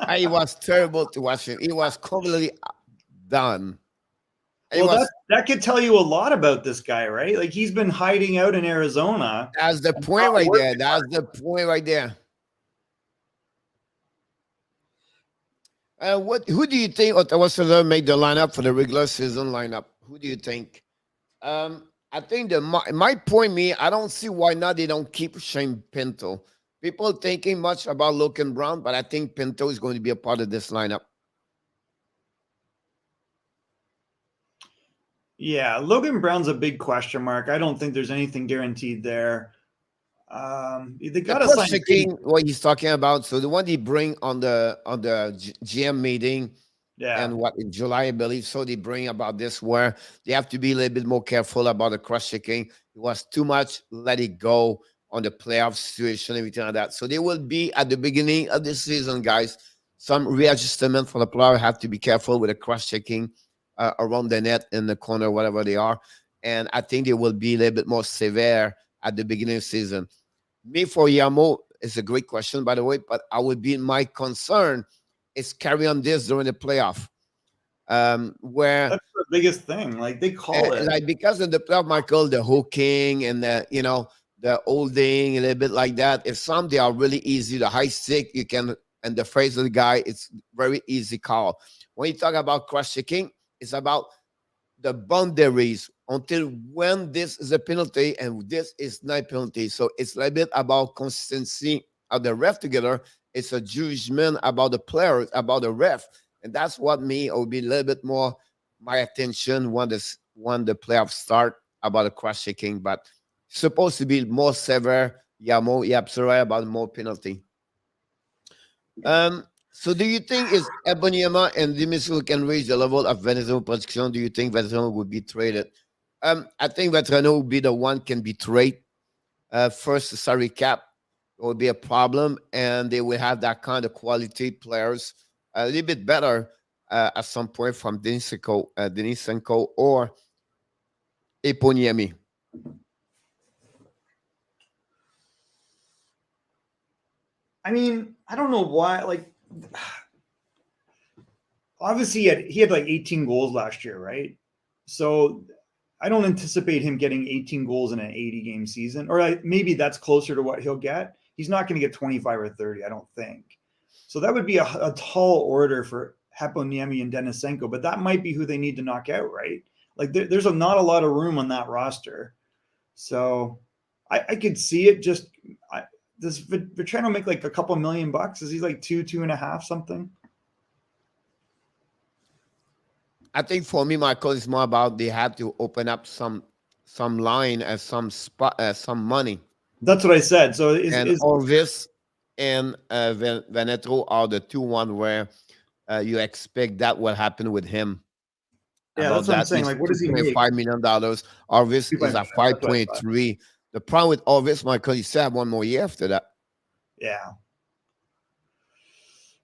It was terrible to watch him. He was completely done. Well, that could tell you a lot about this guy, right? Like he's been hiding out in Arizona. That's the point right there. That's the point right there. Who do you think Ottawa Senators made the lineup for the regular season lineup? Who do you think? I think my point, I don't see why not they don't keep Shane Pinto. People thinking much about Logan Brown, but I think Pinto is going to be a part of this lineup. Yeah, Logan Brown's a big question mark. I don't think there's anything guaranteed there. They got to sign what he's talking about. So the one he bring on the GM meeting, and what in July, I believe. So they bring about this where they have to be a little bit more careful about the cross checking. It was too much. Let it go on the playoff situation, everything like that. So they will be at the beginning of the season, guys. Some readjustment for the player. Have to be careful with the cross checking around the net, in the corner, whatever they are. And I think they will be a little bit more severe at the beginning of the season. Me for Yamo is a great question, by the way, but I would be my concern is carry on this during the playoff. Where that's the biggest thing. Like they call it like because of the playoff, Michael, the hooking and the the holding, a little bit like that. If some they are really easy, the high stick, you can, and the phrase of the guy, it's very easy call. When you talk about cross checking, it's about the boundaries until when this is a penalty and this is not penalty. So it's a little bit about consistency of the ref together. It's a judgment about the players, about the ref. And that's what will be a little bit more my attention when the playoffs start about the cross checking, but supposed to be more severe. Yeah, absolutely right about more penalty. So do you think is Ebonyama and Dimitri can raise the level of Venezuela production? Do you think Venezuela would be traded? I think Venezuela will be the one can be traded. First salary cap will be a problem, and they will have that kind of quality players a little bit better at some point from Denisenko or Eponiemi. I mean, I don't know why. Like, obviously, he had like 18 goals last year, right? So I don't anticipate him getting 18 goals in an 80-game season, or maybe that's closer to what he'll get. He's not going to get 25 or 30, I don't think. So that would be a tall order for Heponiemi and Denisenko, but that might be who they need to knock out, right? Like there's not a lot of room on that roster. So I could see it just does Vatrano make like a couple $1 million? Is he like 2.5 something? I think for me, Michael, it's more about they have to open up some line as some spot, some money. That's what I said. So Orvis and Veneto are the 2-1 where you expect that will happen with him. Yeah, that's what I'm saying. Like, what does he make? $5 million. Orvis is at 5.3. The problem with Orvis, Michael, you still have 1 more year after that. Yeah.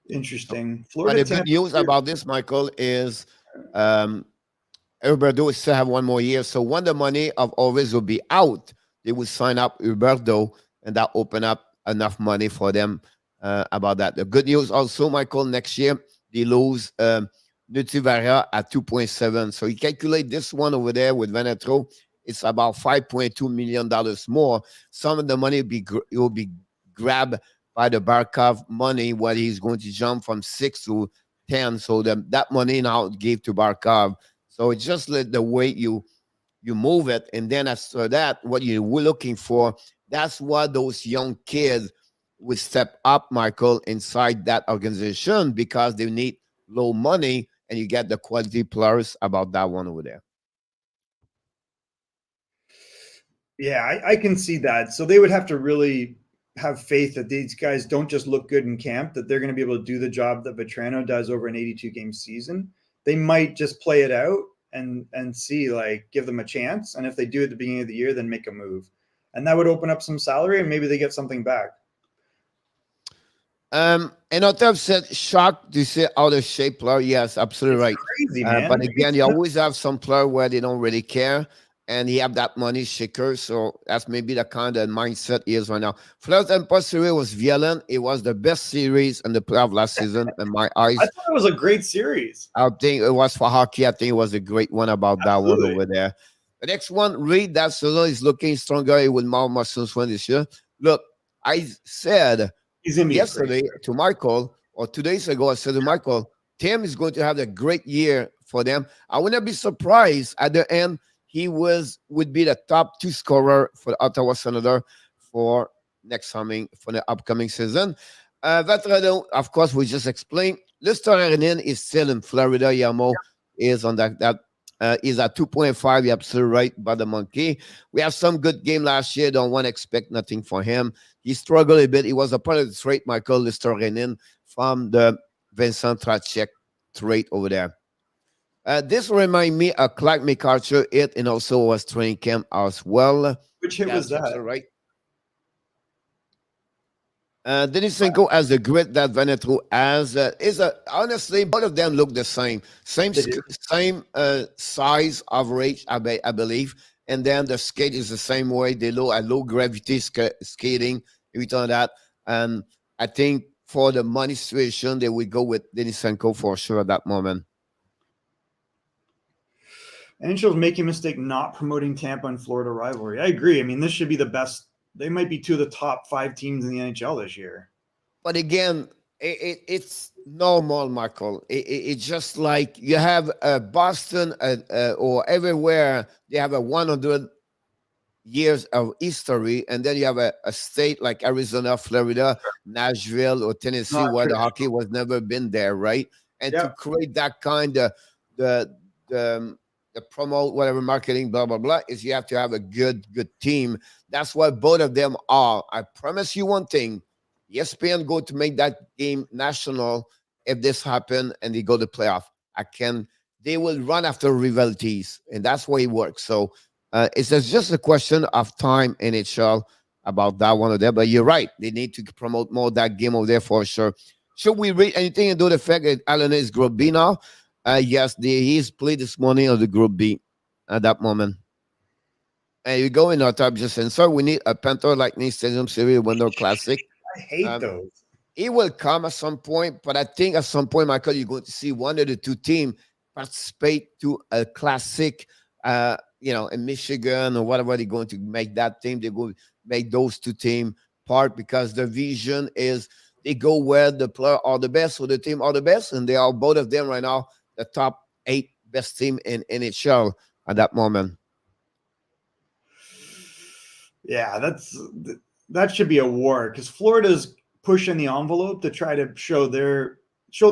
Interesting. Florida. But the good news about this, Michael, is Huberdeau still have 1 more year. So when the money of Orvis will be out, they will sign up Huberdeau, and that open up enough money for them about that. The good news also, Michael, next year they lose Nutivaria at 2.7. So you calculate this one over there with Veneto, it's about $5.2 million more. Some of the money will be grabbed by the Barkov money, where he's going to jump from 6 to 10. So that money now gave to Barkov. So it's just like the way you move it. And then after that, what you were looking for, that's why those young kids will step up, Michael, inside that organization, because they need low money, and you get the quality players about that one over there. Yeah, I can see that. So they would have to really have faith that these guys don't just look good in camp, that they're going to be able to do the job that Vatrano does over an 82-game season. They might just play it out and see, like, give them a chance. And if they do at the beginning of the year, then make a move. And that would open up some salary, and maybe they get something back. And Ottav said, shocked to see out of shape player. Yes, absolutely right. Crazy, man. But again, you always have some player where they don't really care, and he have that money shaker. So that's maybe the kind of mindset he is right now. Fleurs and Posteri was violent. It was the best series in the playoff last season in my eyes. I thought it was a great series. I think it was for hockey. I think it was a great one about that one over there. The next one, Reed, that Solo is looking stronger with more muscles when this year. Look, I said yesterday to Michael, or 2 days ago, I said to Michael, Tim is going to have a great year for them. I wouldn't be surprised at the end he would be the top 2 scorer for the Ottawa Senators for the upcoming season. Vatrano, of course, we just explained. Lustorainen is still in Florida. Yamo is on that is at 2.5. You're absolutely right by the monkey. We have some good game last year. Don't want to expect nothing for him. He struggled a bit. He was a part of the trade, Michael Lustorainen, from the Vincent Tracek trade over there. This remind me of Clark McArthur hit, and also was training camp as well. Which hit was that? Right. Denisenko has the grit that Veneto has. Honestly, both of them look the same. Same size, average, I believe. And then the skate is the same way. They low gravity skating, everything like that. And I think for the money situation, they would go with Denisenko for sure at that moment. NHL's making a mistake not promoting Tampa and Florida rivalry. I agree. I mean, this should be the best. They might be 2 of the top 5 teams in the NHL this year. But again, It's normal, Michael. It's just like you have Boston or everywhere they have a 100 years of history, and then you have a state like Arizona, Florida, Nashville, or Tennessee, Not where the traditional. hockey was never been there, right? And to Yeah. create that kind of the the the promote whatever marketing, blah blah blah, is you have to have a good team. That's what both of them are. I promise you one thing: ESPN go to make that game national if this happen and they go to playoff. I can. They will run after rivalities, and that's why it works. So it's just a question of time, NHL, about that one of them. But you're right; they need to promote more that game over there for sure. Should we read anything into the fact that Alan is Group B now? Yes, he's played this morning of the Group B at that moment. And you go in our top just and so we need a Panther Lightning Stadium Series Window Classic. I hate Um, those. it will come at some point, but I think at some point, Michael, you're going to see one of the two teams participate to a classic, in Michigan or whatever. They're going to make that team. They're going to make those two teams part because the vision is they go where the player are the best or the team are the best, and they are both of them right now the top 8 best team in NHL at that moment. Yeah, that should be a war because Florida's pushing the envelope to try to show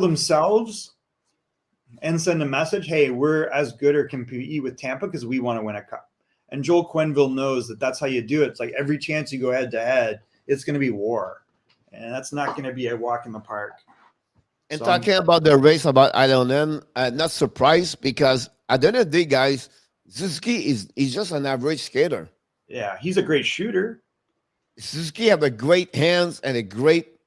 themselves and send a message. Hey, we're as good or compete with Tampa because we want to win a cup. And Joel Quenneville knows that that's how you do it. It's like every chance you go head to head, it's going to be war, and that's not going to be a walk in the park. And so talking about the race about Ireland, not surprised because at the end of the day, guys, Suzuki is just an average skater. Yeah, he's a great shooter. Suzuki have a great hands and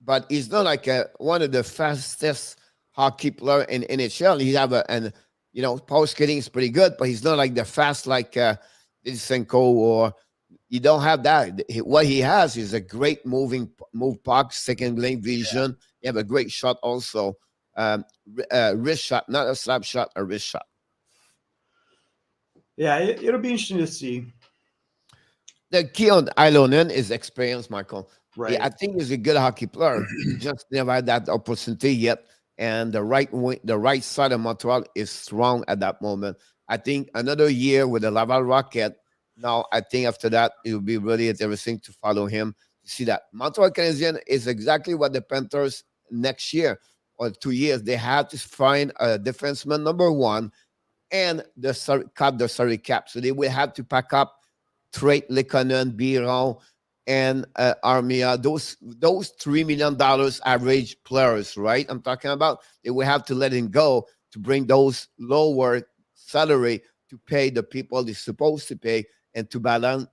but he's not like one of the fastest hockey player in NHL. He have power skating is pretty good, but he's not like the fast like Disenko or you don't have that. What he has is a great move puck, second lane vision. Yeah. You have a great shot also. Wrist shot, not a slap shot, a wrist shot. Yeah, it'll be interesting to see. The key on Ilonen is experience, Michael. Right. Yeah, I think he's a good hockey player. Just never had that opportunity yet. And the right side of Montreal is strong at that moment. I think another year with the Laval Rocket. Now, I think after that, it will be really interesting to follow him to see that. Montreal Canadiens is exactly what the Panthers next year or 2 years. They have to find a defenseman number 1 and cut the salary cap. So they will have to pack up Trade Lekonen, Biron, and Armia. Those $3 million average players, right? I'm talking about. They will have to let him go to bring those lower salary to pay the people they're supposed to pay and to balance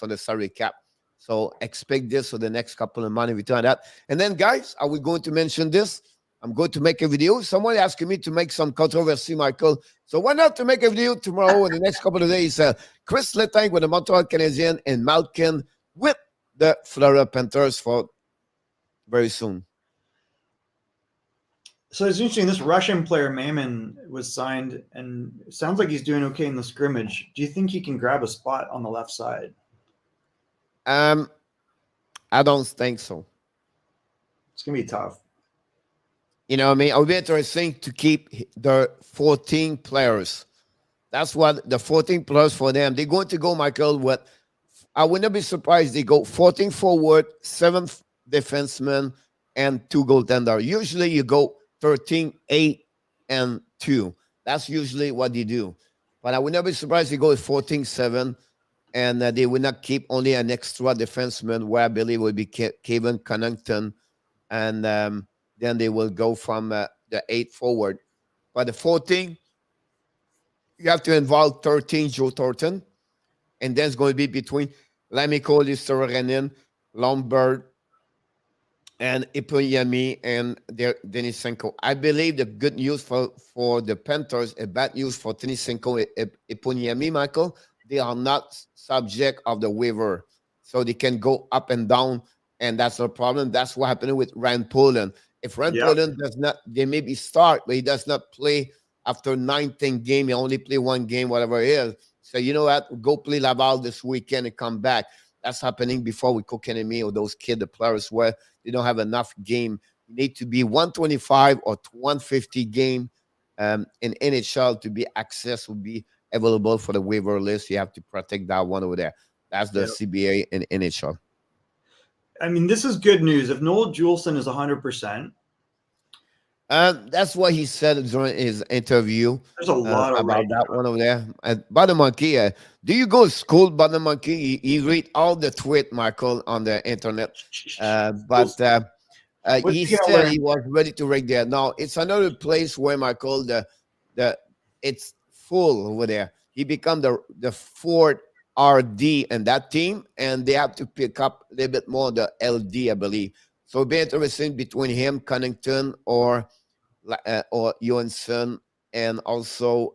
on the salary cap. So expect this for the next couple of months. We turn that. And then, guys, are we going to mention this? I'm going to make a video. Someone asking me to make some controversy, Michael. So why not to make a video tomorrow in the next couple of days? Chris Letang with the Montreal Canadiens and Malkin with the Florida Panthers for very soon. So it's interesting. This Russian player, Mamin, was signed and it sounds like he's doing okay in the scrimmage. Do you think he can grab a spot on the left side? I don't think so. It's going to be tough. You know what I mean? It would be interesting to keep the 14 players. That's what the 14 players for them. They're going to go, Michael, with, I would not be surprised they go 14 forward, 7 defensemen, and 2 goaltender. Usually you go 13, 8, and 2. That's usually what they do. But I would not be surprised they go with 14, 7, and they will not keep only an extra defenseman where I believe will be Kevin Connington, and then they will go from the 8 forward. But the 14, you have to involve 13 Joe Thornton. And then it's going to be between Lamiko, Listerinen, Lombard, and Iponyami and Denisenko. I believe the good news for the Panthers and bad news for Denisenko and Iponyami, Michael, they are not subject of the waiver. So they can go up and down, and that's no problem. That's what happened with Rand Poland. If Rand Poland does not, they maybe start, but he does not play after 19 game. He only play 1 game, whatever it is. So you know what? Go play Laval this weekend and come back. That's happening before with Kokanemi or those kid, the players where they don't have enough game You need to be 125 or 150 game in NHL to be access will be available for the waiver list. You have to protect that one over there. That's the CBA in NHL. I mean, this is good news. If Noel Juleson is 100%, that's what he said during his interview. There's a lot of about that one over there. Butter Monkey, do you go to school, Butter Monkey? He read all the tweet, Michael, on the internet. But he said he was ready to rake there. Now it's another place where Michael it's full over there. He become the fourth RD in that team, and they have to pick up a little bit more the LD, I believe. So it'll be interesting between him, Cunnington, or Johansson, and also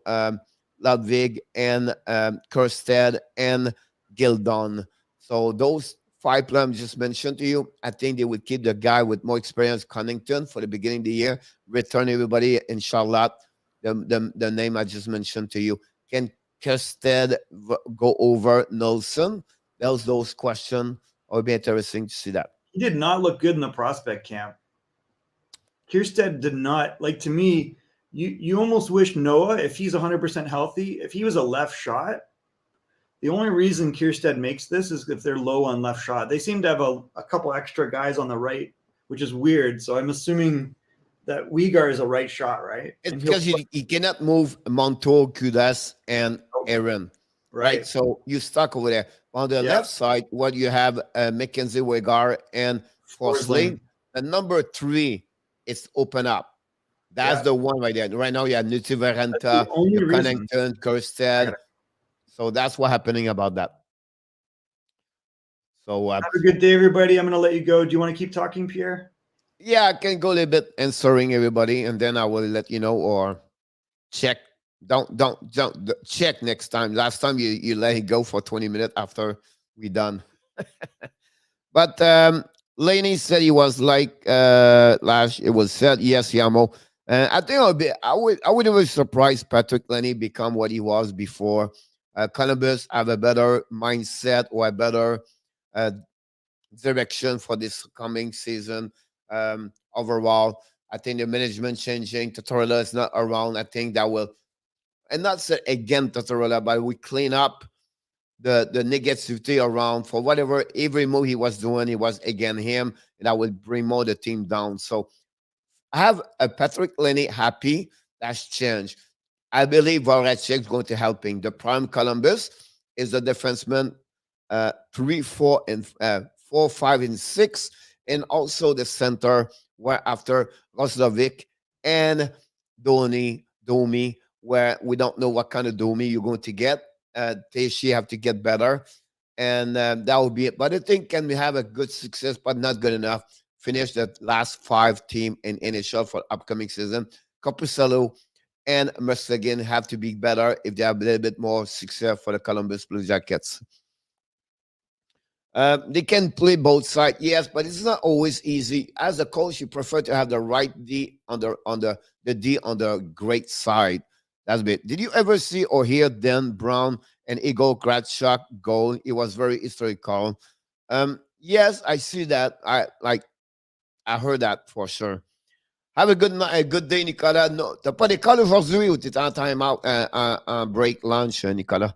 Ludwig and Kerstead and Gildon. So those 5 players just mentioned to you, I think they would keep the guy with more experience, Cunnington, for the beginning of the year. Return everybody, inshallah. The name I just mentioned to you. Can Kerstead go over Nelson? Those questions. It would be interesting to see that. He did not look good in the prospect camp. Kierstead did not. Like, to me, you almost wish Noah, if he's 100% healthy, if he was a left shot, the only reason Kierstead makes this is if they're low on left shot. They seem to have a couple extra guys on the right, which is weird. So I'm assuming that Uyghur is a right shot, right? It's because he cannot move Montour, Kudas, and Aaron. Right. So you stuck over there. On the left side, what you have Mackenzie Wegar and Forsling. The number 3 is open up. That's the one right there. Right now you have Nuti Varanta, Cunnington, Kerstead. So that's what's happening about that. So have a good day, everybody. I'm going to let you go. Do you want to keep talking, Pierre? Yeah, I can go a little bit answering everybody, and then I will let you know or check. Don't check next time. Last time you let it go for 20 minutes after we done. But Laney said he was like it was said, yes, Yamo. I think I wouldn't be surprised Patrick Laney become what he was before. Columbus have a better mindset or a better direction for this coming season. Overall, I think the management changing. Tortorella is not around. I think that will. And not say again Tortorella, but we clean up the negativity around for whatever every move he was doing, it was again him, and I will bring more the team down. So I have a Patrick Laney happy. That's changed. I believe Voracek is going to help him. The prime Columbus is the defenseman 3, 4, and 4, 5, and 6, and also the center where after Roslovic and Domi, where we don't know what kind of Domi you're going to get. She have to get better, and that will be it. But I think can we have a good success, but not good enough. Finish the last 5 team in NHL for upcoming season. Copusello and Mercegan have to be better if they have a little bit more success for the Columbus Blue Jackets. They can play both sides, yes, but it's not always easy. As a coach, you prefer to have the right D on the D on the great side. That's it. Did you ever see or hear Dan Brown and Igor Kravchuk goal? It was very historical. Yes, I see that. I heard that for sure. Have a good day, Nicolas. Non, t'as pas d'école aujourd'hui ou t'es en time-out, break lunch, Nicolas?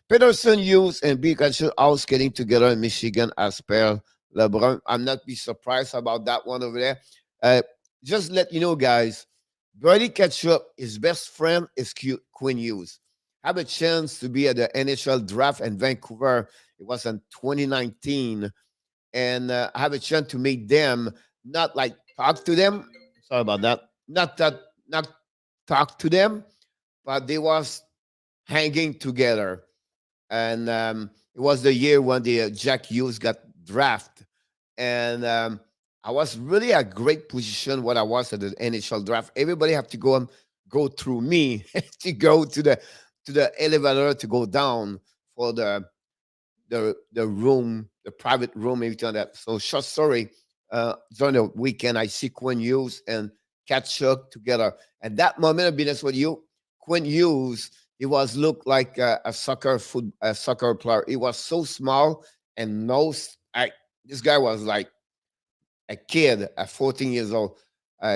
Peterson, Hughes, and Pikachu all skating together in Michigan as per LeBron. I'm not be surprised about that one over there. Just let you know, guys, Brady Ketchup, his best friend is Quinn Hughes. Have a chance to be at the NHL draft in Vancouver. It was in 2019. And have a chance to meet them, not like talk to them. Sorry about that. Not talk to them, but they was hanging together. And it was the year when the Jack Hughes got drafted. And I was really a great position when I was at the NHL draft. Everybody have to go through me to go to the elevator to go down for the room, the private room, everything like that. So short story, during the weekend, I see Quinn Hughes and Kachuk together. And that moment, I'll be honest with you, Quinn Hughes, he was looked like a soccer player. He was so small and this guy was like a kid at 14 years old,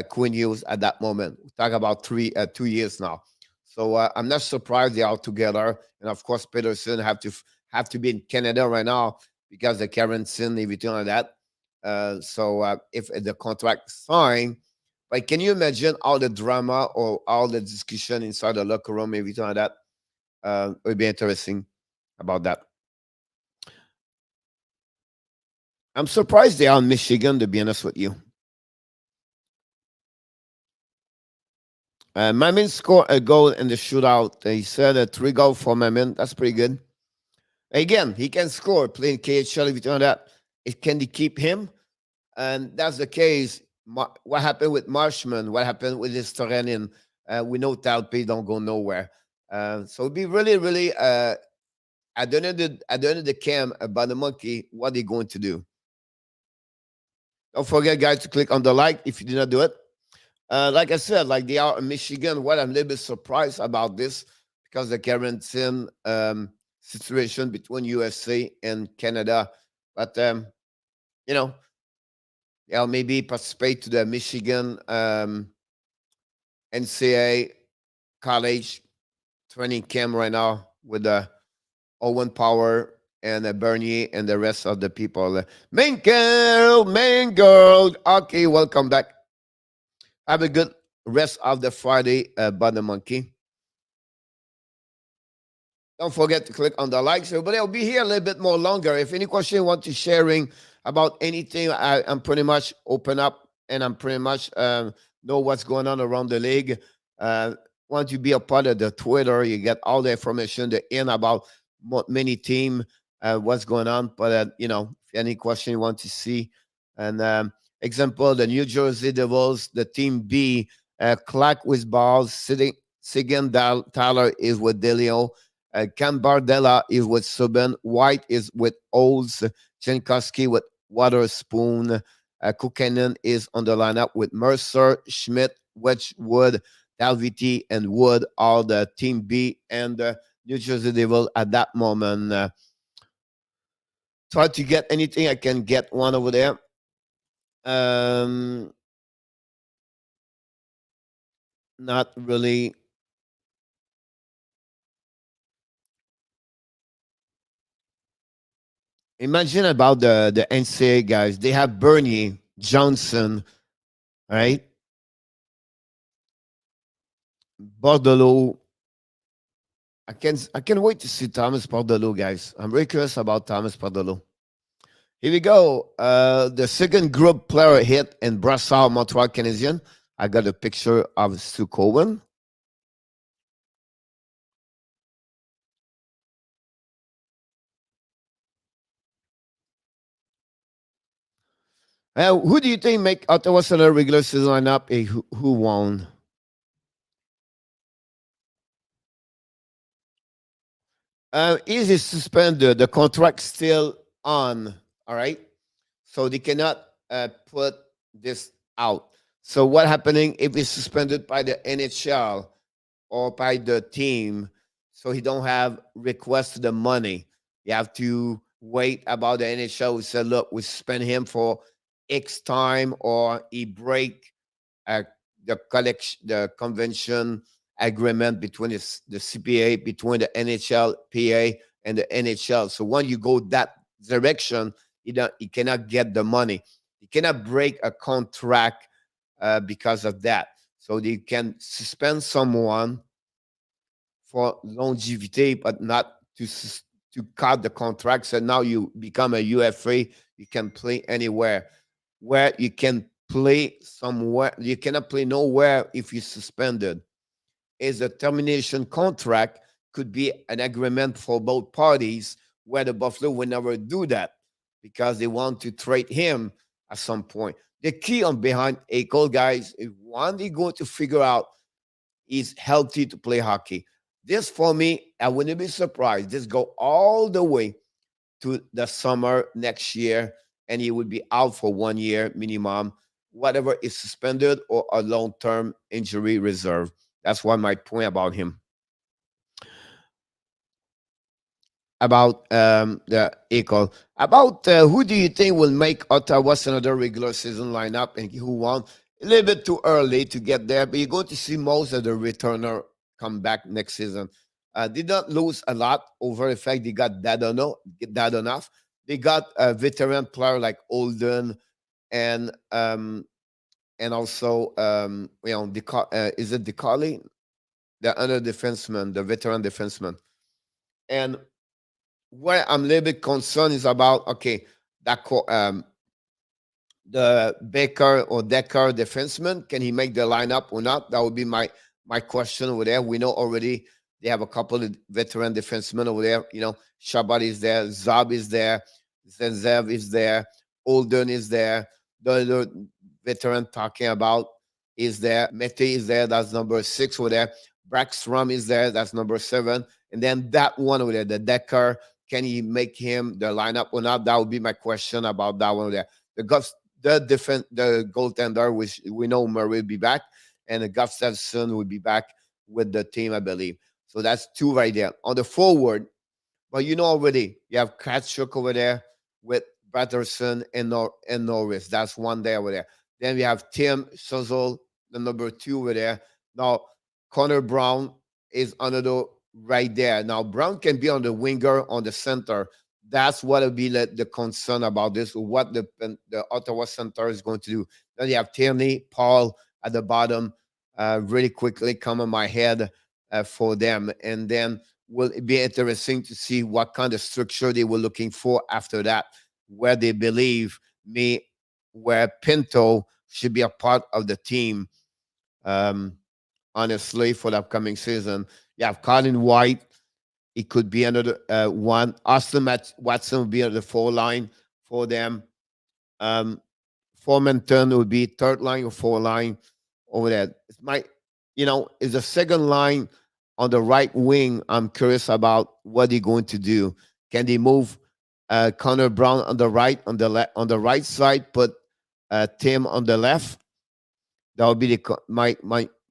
Quinn Hughes at that moment. We talk about 2 years now. So I'm not surprised they are together. And of course, Peterson have to be in Canada right now because the quarantine, everything like that. So if the contract signed, but can you imagine all the drama or all the discussion inside the locker room, everything like that? It would be interesting about that. I'm surprised they are in Michigan, to be honest with you. Mamin scored a goal in the shootout. He said a 3 goal for Mamin. That's pretty good. Again, he can score playing KHL. If you turn that, it can keep him. And that's the case. What happened with Marshman? What happened with Listoranin? We know Talpe don't go nowhere. So it'd be really, really at the end of the camp about the monkey, what they're going to do. Don't forget, guys, to click on the like if you did not do it. Like I said, like they are in Michigan. What I'm a little bit surprised about this because the quarantine situation between USA and Canada, but they'll maybe participate to the Michigan NCAA college training camp right now with Owen Power and Bernier and the rest of the people. Main girl. Okay, welcome back. Have a good rest of the Friday, Butter Monkey. Don't forget to click on the likes. Everybody, I'll be here a little bit more longer. If any question you want to sharing about anything, I'm pretty much open up and I'm pretty much know what's going on around the league. Want to be a part of the Twitter, you get all the information about many team, what's going on. But if any question you want to see, and example, the New Jersey Devils, the team B, Clark with balls, Sigan Tyler is with Delio. Cam Bardella is with Subban. White is with Olds. Jankowski with Waterspoon. Kukenen is on the lineup with Mercer, Schmidt, Wedgwood, Dalviti, and Wood, all the team B and the New Jersey Devil at that moment. Try to get anything I can get one over there. Not really. Imagine about the NCAA guys. They have Bernie Johnson, right? Bordelot. I can't wait to see Thomas Bordelot, guys. I'm very curious about Thomas Bordelot. Here we go. The second group player hit in Brassard, Montreal Canadiens. I got a picture of Stu Cohen. Who do you think make Ottawa Senators regular season lineup? Who won? Is suspended. The contract still on. All right. So they cannot put this out. So what happening if it's suspended by the NHL or by the team? So he don't have request the money. You have to wait about the NHL. We said, look, we suspend him for X time, or he break the convention agreement between the CPA, between the NHL, PA, and the NHL. So when you go that direction, he cannot get the money. He cannot break a contract because of that. So they can suspend someone for longevity, but not to cut the contract. So now you become a UFA. You can play anywhere. Where you can play somewhere, you cannot play nowhere if you're suspended. Is a termination contract could be an agreement for both parties, where the Buffalo will never do that because they want to trade him at some point. The key on behind Eichel, guys, is one they're going to figure out is healthy to play hockey. This, for me, I wouldn't be surprised. This go all the way to the summer next year, and he would be out for 1 year minimum, whatever is suspended or a long-term injury reserve. That's one my point about him. about the equal. About who do you think will make Ottawa Senators regular season lineup and who won? A little bit too early to get there, but you're going to see most of the returner come back next season. Did not lose a lot over the fact they got that enough. They got a veteran player like Olden and also is it DeCarly, the other defenseman, the veteran defenseman, and where I'm a little bit concerned is about the Baker or Decker defenseman. Can he make the lineup or not? That would be my question over there. We know already they have a couple of veteran defensemen over there. You know, Shabbat is there, Zab is there, Zenzev is there, Olden is there. The veteran talking about is there. Mete is there. That's number 6 over there. Braxstrom is there. That's number 7. And then that one over there, the Decker. Can he make him the lineup or not? That would be my question about that one there. The goaltender, which we know Murray will be back, and the Gustafsson will be back with the team, I believe. So that's 2 right there. On the forward, but you know already, you have Kratchuk over there with Patterson and Norris. That's 1 there over there. Then we have Tim Suzzle, the number 2 over there. Now, Connor Brown is another right there. Now, Brown can be on the winger, on the center. That's what will be the concern about this, what the Ottawa Center is going to do. Then you have Tierney, Paul at the bottom, really quickly come in my head for them. And then will it be interesting to see what kind of structure they were looking for after that, where they believe where Pinto should be a part of the team, honestly, for the upcoming season. You have Colin White. It could be another one. Austin Watson will be on the 4 line for them. Formenton would be 3rd line or 4 line over there. It's the 2nd line on the right wing. I'm curious about what they're going to do. Can they move Connor Brown on the right, on the right side, put Tim on the left? That would be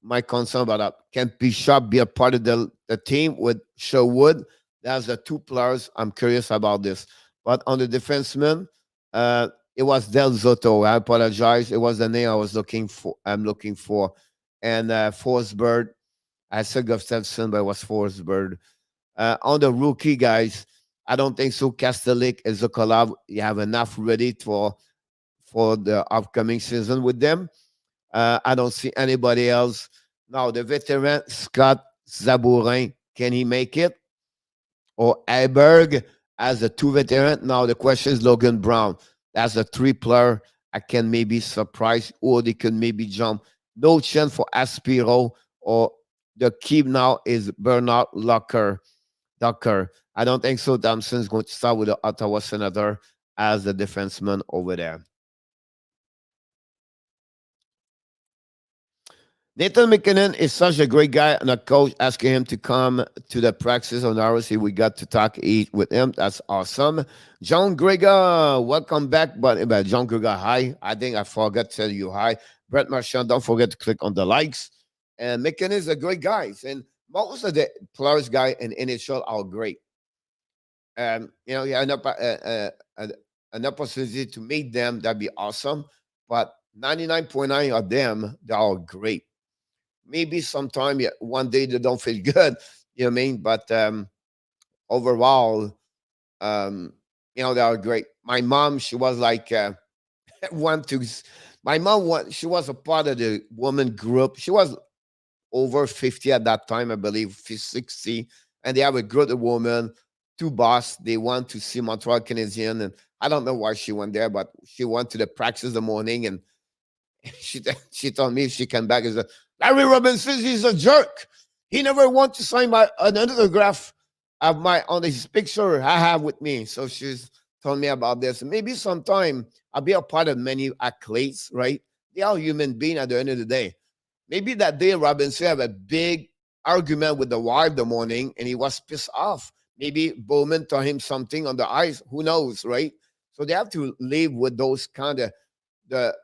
my concern about that. Can Bishop be a part of the team with Sherwood? That's the 2 players. I'm curious about this. But on the defenseman, it was Del Zotto. I apologize. It was the name I was looking for. And Forsberg. I said Gustafsson, but it was Forsberg. On the rookie guys, I don't think so. Kastelik and Zokolov, you have enough ready for the upcoming season with them. I don't see anybody else. Now, the veteran, Scott Zabourin, can he make it? Or Heiberg as a 2 veteran? Now, the question is Logan Brown. That's a 3 player. I can maybe surprise, or they can maybe jump. No chance for Aspiro, or the key now is Bernard Ducker. I don't think so. Thompson's going to start with the Ottawa Senator as the defenseman over there. Nathan McKinnon is such a great guy, and a coach asking him to come to the practice on RC. We got to eat with him. That's awesome. John Gregor, welcome back. But John Gregor, hi. I think I forgot to tell you hi. Brett Marchand, don't forget to click on the likes. And McKinnon is a great guy. And most of the players guy in NHL are great. You have an opportunity to meet them. That'd be awesome. But 99.9 of them, they are great. Maybe sometime, one day they don't feel good, you know what I mean? But overall, they are great. My mom, she was like, she was a part of the woman group. She was over 50 at that time, I believe, 60. And they have a good woman, 2 boss. They want to see Montreal Canadiens. And I don't know why she went there, but she went to the practice in the morning, and she told me if she came back and said, Larry Robinson, he's a jerk. He never want to sign an autograph on his picture I have with me. So she's told me about this. Maybe sometime I'll be a part of many athletes, right? They are human beings at the end of the day. Maybe that day Robinson have a big argument with the wife the morning, and he was pissed off. Maybe Bowman told him something on the ice. Who knows, right? So they have to live with those kind of the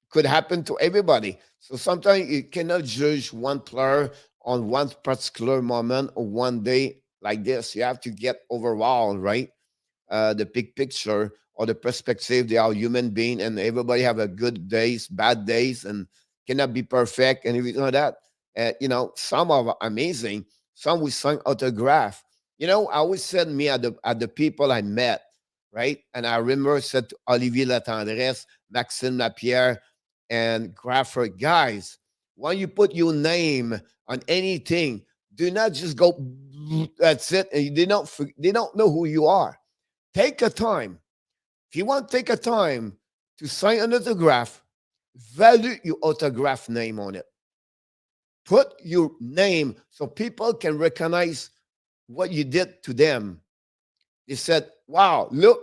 could happen to everybody. So sometimes you cannot judge one player on one particular moment or one day like this. You have to get overall, right? The big picture or the perspective. They are human being, and everybody have a good days, bad days, and cannot be perfect and everything like that. Some are amazing. Some we sign autograph. I always said me at the people I met, right? And I remember said to Olivier Latendresse, Maxime Lapierre, and Grafford, guys, when you put your name on anything, do not just go. That's it, and they don't know who you are. Take a time. If you want to take a time to sign an autograph, value your autograph name on it. Put your name so people can recognize what you did to them. They said, wow, look,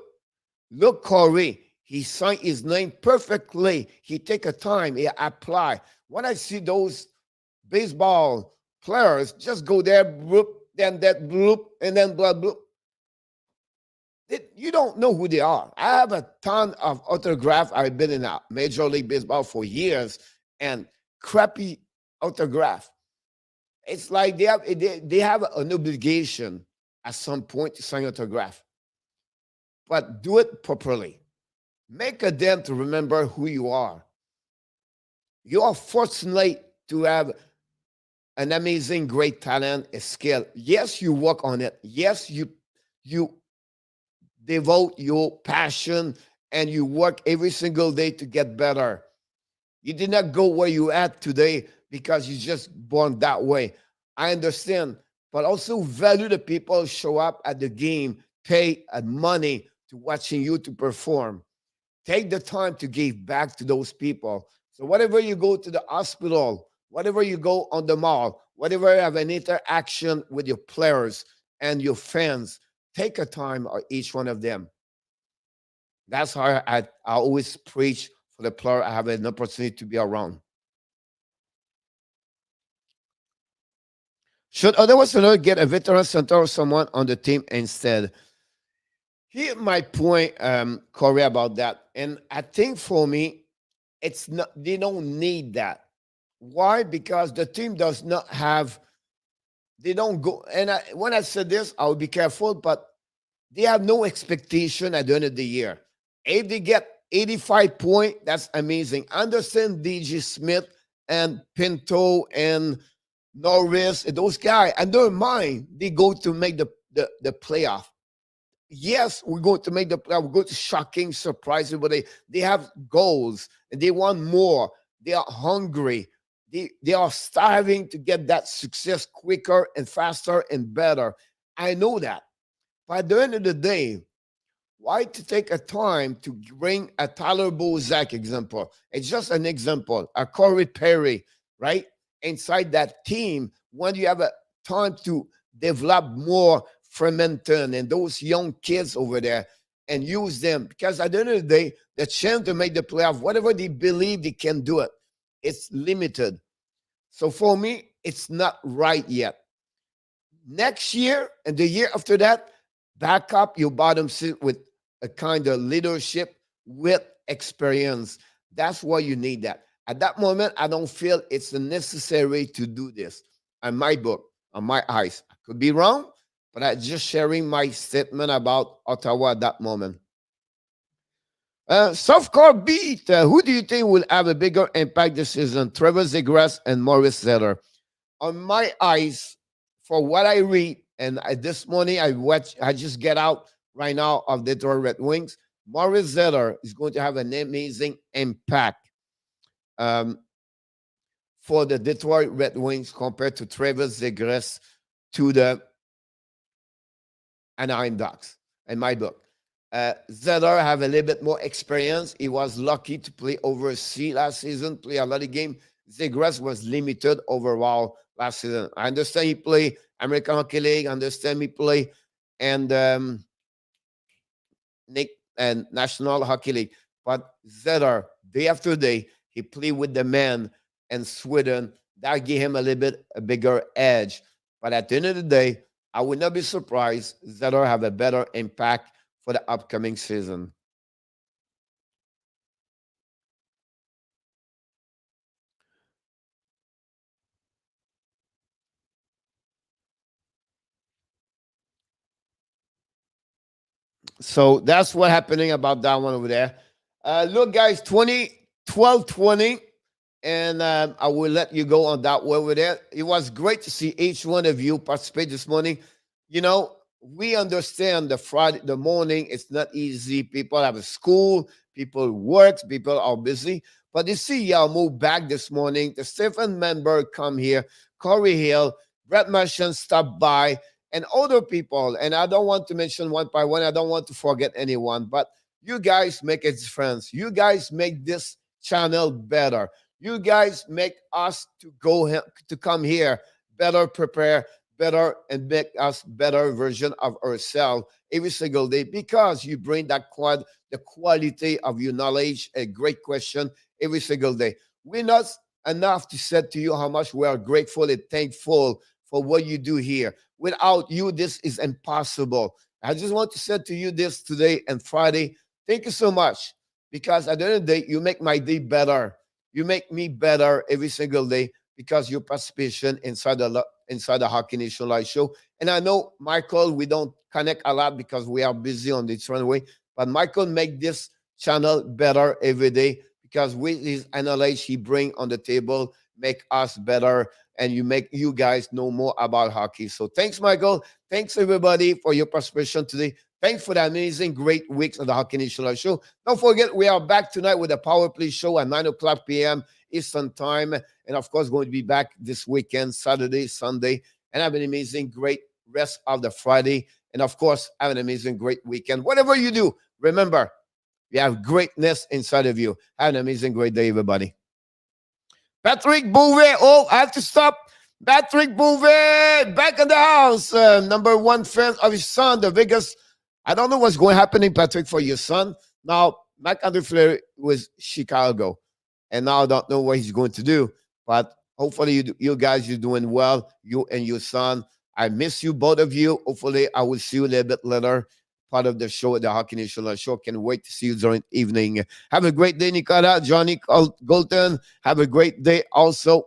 Corey. He signed his name perfectly. He take a time, he apply. When I see those baseball players just go there, bloop, then that bloop, and then blah, bloop. You don't know who they are. I have a ton of autographs. I've been in a Major League Baseball for years, and crappy autograph. It's like they have an obligation at some point to sign autograph, but do it properly. Make a dent to remember who you are. You are fortunate to have an amazing, great talent, a skill. Yes, you work on it. Yes, you devote your passion and you work every single day to get better. You did not go where you at today because you just born that way. I understand, but also value the people show up at the game, pay money to watching you to perform. Take the time to give back to those people. So whatever you go to the hospital, whatever you go on the mall, whatever you have an interaction with your players and your fans, take a time on each one of them. That's how I always preach for the player I have an opportunity to be around. Should Ottawa Senators get a veteran center or someone on the team instead? Here's my point, Corey, about that. And I think for me, it's not. They don't need that. Why? Because the team does not have. They don't go. And when I said this, I'll be careful. But they have no expectation at the end of the year. If they get 85 points, that's amazing. Understand DJ Smith and Pinto and Norris, and those guys, I don't mind. They go to make the playoff. Yes, we're going to make the playoff. We're going to shocking, surprising, but they have goals and they want more. They are hungry. They are starving to get that success quicker and faster and better. I know that. But at the end of the day, why to take a time to bring a Tyler Bozak example? It's just an example. A Corey Perry, right? Inside that team, when you have a time to develop more Frementon and those young kids over there and use them, because at the end of the day, the chance to make the playoff, whatever they believe they can do it, it's limited. So for me, it's not right yet. Next year and the year after that, back up your bottom seat with a kind of leadership with experience. That's why you need that. At that moment, I don't feel it's necessary to do this. On my book, on my eyes, I could be wrong, but I'm just sharing my statement about Ottawa at that moment. Softcore beat. Who do you think will have a bigger impact this season? Trevor Zegras and Maurice Zeller. On my eyes, for what I read, and this morning I just get out right now of Detroit Red Wings. Maurice Zeller is going to have an amazing impact for the Detroit Red Wings compared to Trevor Zegras to the Anaheim Ducks, in my book. Zeller have a little bit more experience. He was lucky to play overseas last season, play a lot of games. Zegras was limited overall last season. I understand he play American Hockey League. I understand he play and National Hockey League. But Zeller, day after day, he played with the men in Sweden. That gave him a little bit a bigger edge. But at the end of the day, I would not be surprised Zeller have a better impact for the upcoming season. So that's what happening about that one over there. Look, guys, 12-20. And I will let you go on that way over there. It was great to see each one of you participate this morning. You know, we understand the Friday, the morning, it's not easy. People have a school, people work, people are busy. But you see y'all move back this morning. The Stephen member come here, Corey Hill, Brett Marchand stopped by, and other people. And I don't want to mention one by one. I don't want to forget anyone. But you guys make a difference. You guys make this channel better. You guys make us to come here better prepare, better, and make us better version of ourselves every single day, because you bring the quality of your knowledge, a great question every single day. We're not enough to say to you how much we are grateful and thankful for what you do here. Without you, this is impossible. I just want to say to you this today and Friday. Thank you so much, because at the end of the day, you make my day better. You make me better every single day because your participation inside the Hockey Nation Live show. And I know, Michael, we don't connect a lot because we are busy on this runway. But Michael make this channel better every day, because with his analysis he bring on the table, make us better, and you make you guys know more about hockey. So thanks, Michael. Thanks, everybody, for your participation today. Thanks for the amazing, great weeks of the Hockey Nation Live show. Don't forget, we are back tonight with the Power Play show at 9:00 p.m. Eastern time. And of course, going to be back this weekend, Saturday, Sunday, and have an amazing, great rest of the Friday. And of course, have an amazing, great weekend. Whatever you do, remember, you have greatness inside of you. Have an amazing, great day, everybody. Patrick Bouvet. Oh, I have to stop. Patrick Bouvet back in the house. Number one fan of his son, the Vegas. I don't know what's going to happen, Patrick, for your son. Now, Marc-Andre Fleury was Chicago, and now I don't know what he's going to do. But hopefully, you guys, you're doing well, you and your son. I miss you, both of you. Hopefully, I will see you a little bit later, part of the show, the Hockey Nation Live show. Can't wait to see you during the evening. Have a great day, Nicola, Johnny Golden. Have a great day also.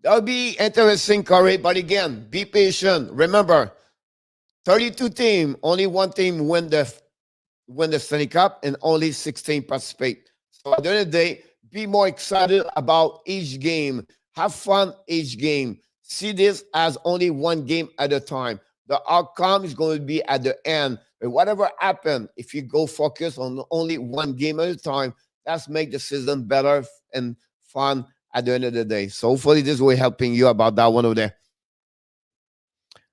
That'll be interesting, Corey. But again, be patient. Remember, 32 teams, only one team win the Stanley Cup, and only 16 participate. So at the end of the day, be more excited about each game. Have fun each game. See this as only one game at a time. The outcome is going to be at the end. And whatever happens, if you go focus on only one game at a time, that's make the season better and fun at the end of the day. So hopefully this will helping you about that one over there.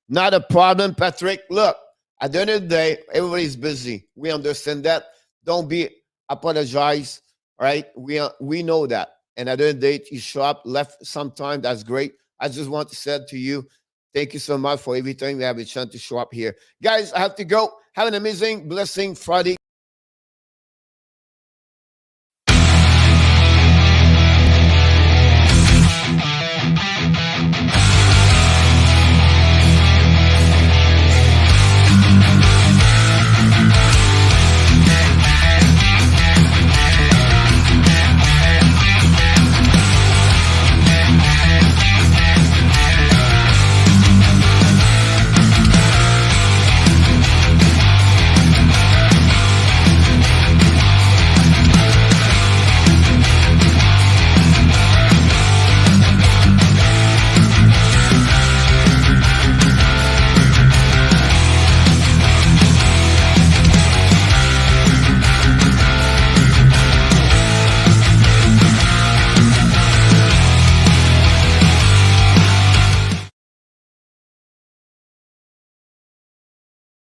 Not a problem, Patrick. Look, at the end of the day, everybody's busy. We understand that. Don't be apologize, right? We know that. And at the end of the day, you show up, left sometime. That's great. I just want to say to you, thank you so much for every time we have a chance to show up here. Guys, I have to go. Have an amazing, blessing Friday.